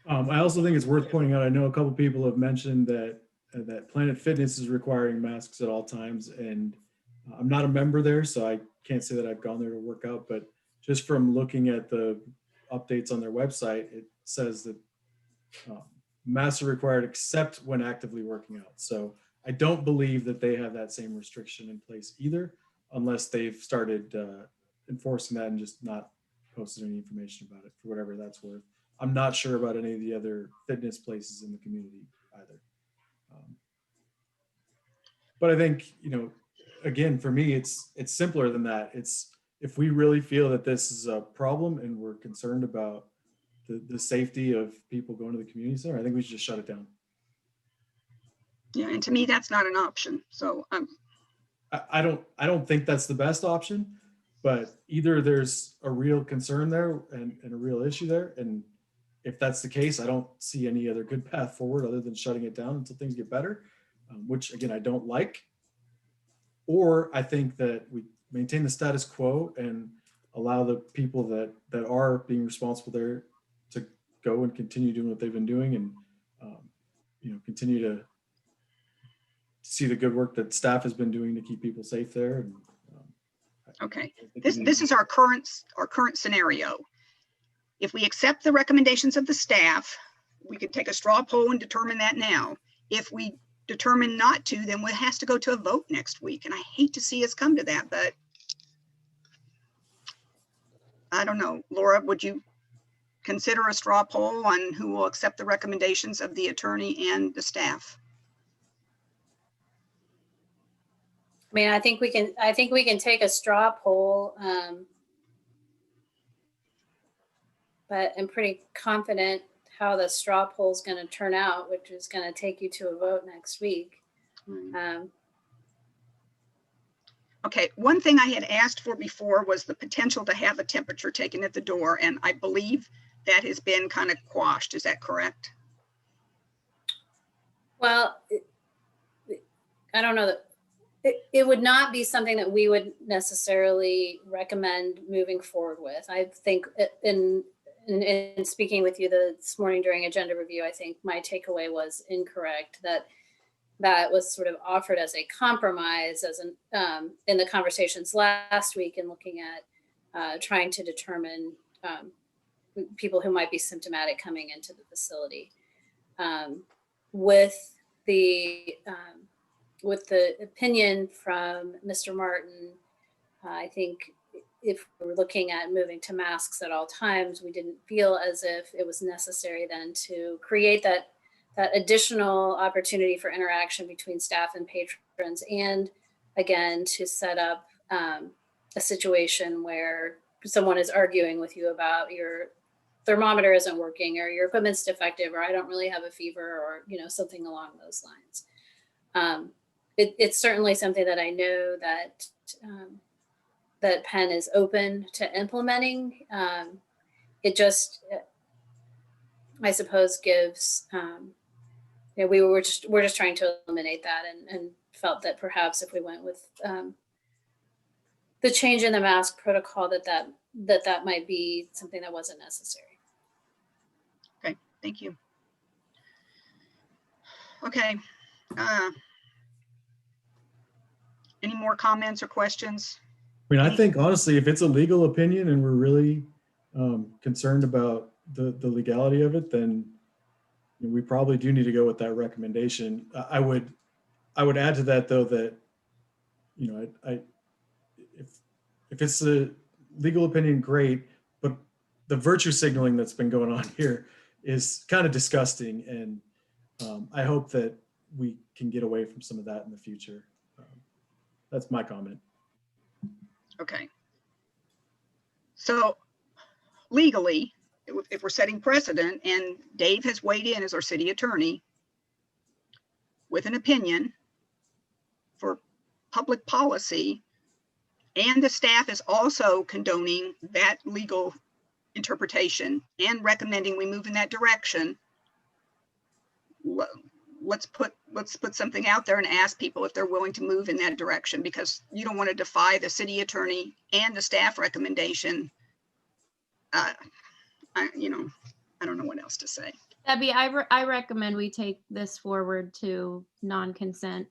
I also think it's worth pointing out, I know a couple people have mentioned that that Planet Fitness is requiring masks at all times, and I'm not a member there, so I can't say that I've gone there to work out, but just from looking at the updates on their website, it says that masks are required except when actively working out. So I don't believe that they have that same restriction in place either, unless they've started enforcing that and just not posted any information about it for whatever that's worth. I'm not sure about any of the other fitness places in the community either. But I think, you know, again, for me, it's simpler than that. It's if we really feel that this is a problem and we're concerned about the safety of people going to the community center, I think we should just shut it down. Yeah, and to me, that's not an option. So I don't think that's the best option, but either there's a real concern there and a real issue there, and if that's the case, I don't see any other good path forward other than shutting it down until things get better, which again, I don't like. Or I think that we maintain the status quo and allow the people that are being responsible there to go and continue doing what they've been doing, and you know, continue to see the good work that staff has been doing to keep people safe there. And, okay, this is our current scenario. If we accept the recommendations of the staff, we could take a straw poll and determine that now. If we determine not to, then it has to go to a vote next week. And I hate to see us come to that, but I don't know. Laura, would you consider a straw poll on who will accept the recommendations of the attorney and the staff? I mean, I think we can take a straw poll, but I'm pretty confident how the straw poll is going to turn out, which is going to take you to a vote next week. Okay, one thing I had asked for before was the potential to have a temperature taken at the door, and I believe that has been kind of quashed. Is that correct? Well, I don't know that it would not be something that we would necessarily recommend moving forward with. I think in speaking with you this morning during agenda review, I think my takeaway was incorrect, that was sort of offered as a compromise as in the conversations last week and looking at trying to determine people who might be symptomatic coming into the facility. With the opinion from Mr. Martin, I think if we're looking at moving to masks at all times, we didn't feel as if it was necessary then to create that additional opportunity for interaction between staff and patrons, and again, to set up a situation where someone is arguing with you about your thermometer isn't working or your equipment's defective or I don't really have a fever or something along those lines. It's certainly something that I know that Penn is open to implementing. It just, I suppose, gives, we're just trying to eliminate that and felt that perhaps if we went with the change in the mask protocol, that might be something that wasn't necessary. Okay, thank you. Okay. Any more comments or questions? I mean, I think honestly, if it's a legal opinion and we're really concerned about the legality of it, then we probably do need to go with that recommendation. I would add to that though that if it's a legal opinion, great, but the virtue signaling that's been going on here is kind of disgusting, and I hope that we can get away from some of that in the future. That's my comment. Okay. So legally, if we're setting precedent, and Dave has weighed in as our city attorney with an opinion for public policy, and the staff is also condoning that legal interpretation and recommending we move in that direction, let's put something out there and ask people if they're willing to move in that direction, because you don't want to defy the city attorney and the staff recommendation. I don't know what else to say. Debbie, I recommend we take this forward to non-consent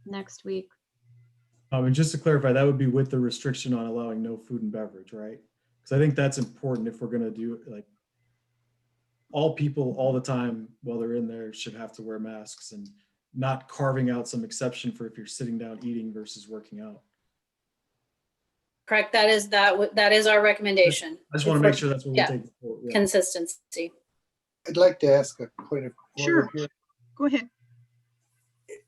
next week. And just to clarify, that would be with the restriction on allowing no food and beverage, right? Because I think that's important if we're going to do like all people all the time while they're in there should have to wear masks, and not carving out some exception for if you're sitting down eating versus working out. Correct. That is our recommendation. I just want to make sure that's what yeah. we're taking forward. Yeah. Consistency. I'd like to ask a point of order Sure. here. Go ahead.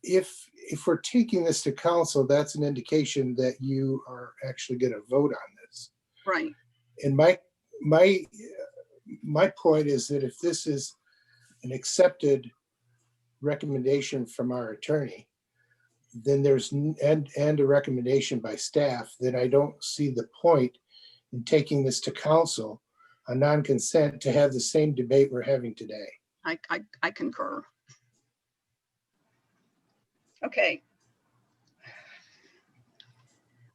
If we're taking this to council, that's an indication that you are actually going to vote on this. Right. And my point is that if this is an accepted recommendation from our attorney, then and a recommendation by staff, then I don't see the point in taking this to council on non-consent to have the same debate we're having today. I concur. Okay.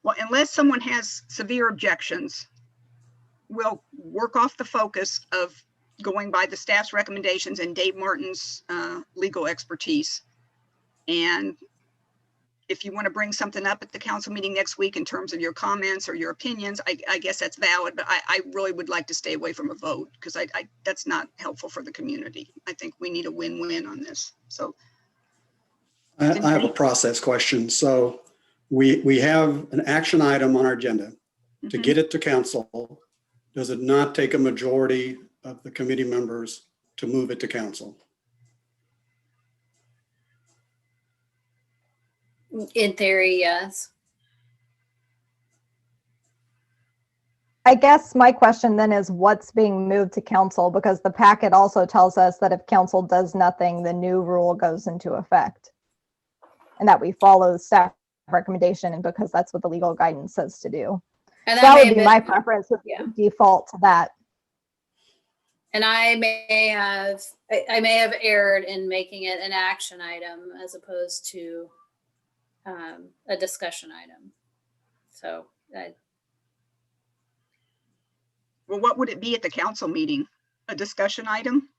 Well, unless someone has severe objections, we'll work off the focus of going by the staff's recommendations and Dave Martin's legal expertise. And if you want to bring something up at the council meeting next week in terms of your comments or your opinions, I guess that's valid, but I really would like to stay away from a vote, because that's not helpful for the community. I think we need a win-win on this. So I have a process question. So we have an action item on our agenda. To get it to council, does it not take a majority of the committee members to move it to council? In theory, yes. I guess my question then is what's being moved to council, because the packet also tells us that if council does nothing, the new rule goes into effect. And that we follow the staff recommendation, and because that's what the legal guidance says to do. And that would be my preference, would default to that. And I may have erred in making it an action item as opposed to a discussion item. So well, what would it be at the council meeting? A discussion item?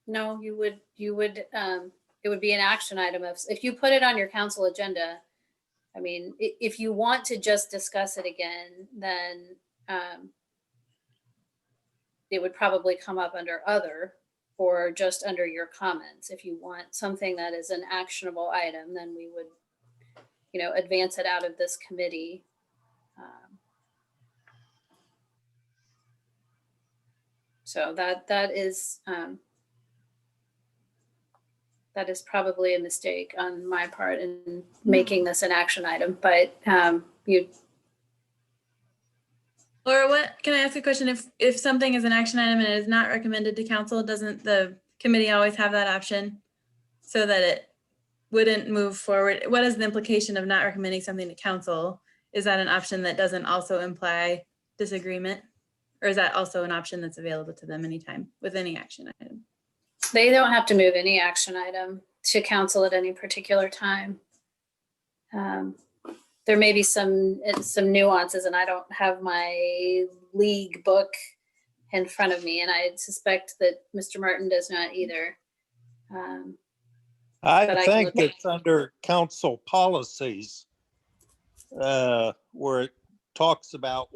no, you would it would be an action item if you put it on your council agenda. I mean, if you want to just discuss it again, then it would probably come up under other, or just under your comments. If you want something that is an actionable item, then we would, advance it out of this committee. So that is probably a mistake on my part in making this an action item, but Laura, what can I ask a question? If something is an action item and it is not recommended to council, doesn't the committee always have that option so that it wouldn't move forward? What is the implication of not recommending something to council? Is that an option that doesn't also imply disagreement? Or is that also an option that's available to them anytime with any action item? they don't have to move any action item to council at any particular time. There may be some nuances, and I don't have my league book in front of me, and I suspect that Mr. Martin does not either. I think it's under council policies where it talks about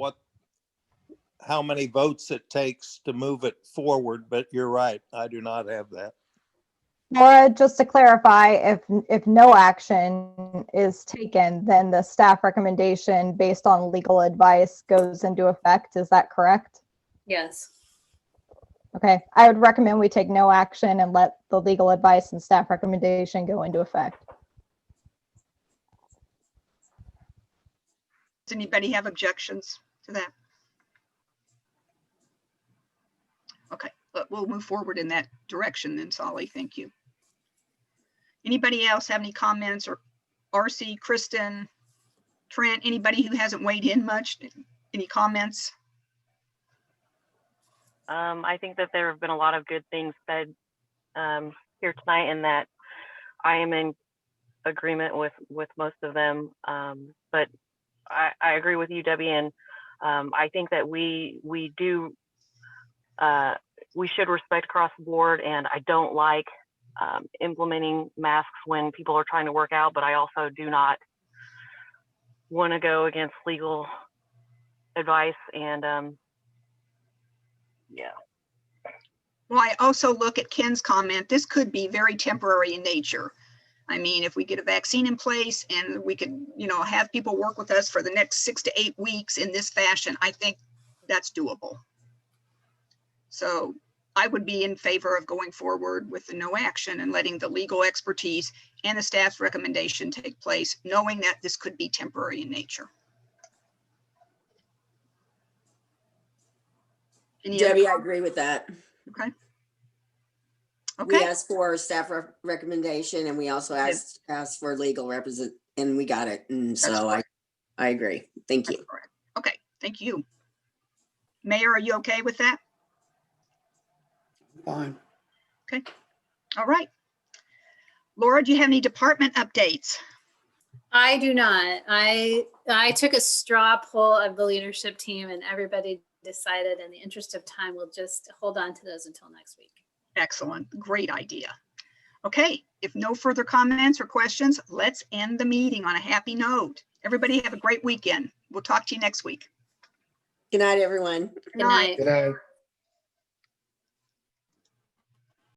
how many votes it takes to move it forward, but you're right, I do not have that. Laura, just to clarify, if no action is taken, then the staff recommendation based on legal advice goes into effect. Is that correct? Yes. Okay, I would recommend we take no action and let the legal advice and staff recommendation go into effect. Does anybody have objections to that? Okay, but we'll move forward in that direction then, Solly. Thank you. Anybody else have any comments, or RC, Kristen, Trent, anybody who hasn't weighed in much? Any comments? I think that there have been a lot of good things said here tonight, and that I am in agreement with most of them. But I agree with you, Debbie, and I think that we should respect across the board, and I don't like implementing masks when people are trying to work out, but I also do not want to go against legal advice, and yeah. Well, I also look at Ken's comment. This could be very temporary in nature. I mean, if we get a vaccine in place and we could, have people work with us for the next 6 to 8 weeks in this fashion, I think that's doable. So I would be in favor of going forward with the no action and letting the legal expertise and the staff's recommendation take place, knowing that this could be temporary in nature. Debbie, I agree with that. Okay. We asked for staff recommendation, and we also asked for legal represent, and we got it. And so I agree. Thank you. Okay, thank you. Mayor, are you okay with that? Fine. Okay. All right. Laura, do you have any department updates? I do not. I took a straw poll of the leadership team, and everybody decided, in the interest of time, we'll just hold on to those until next week. Excellent. Great idea. Okay, if no further comments or questions, let's end the meeting on a happy note. Everybody have a great weekend. We'll talk to you next week. Good night, everyone. Good night. Good night.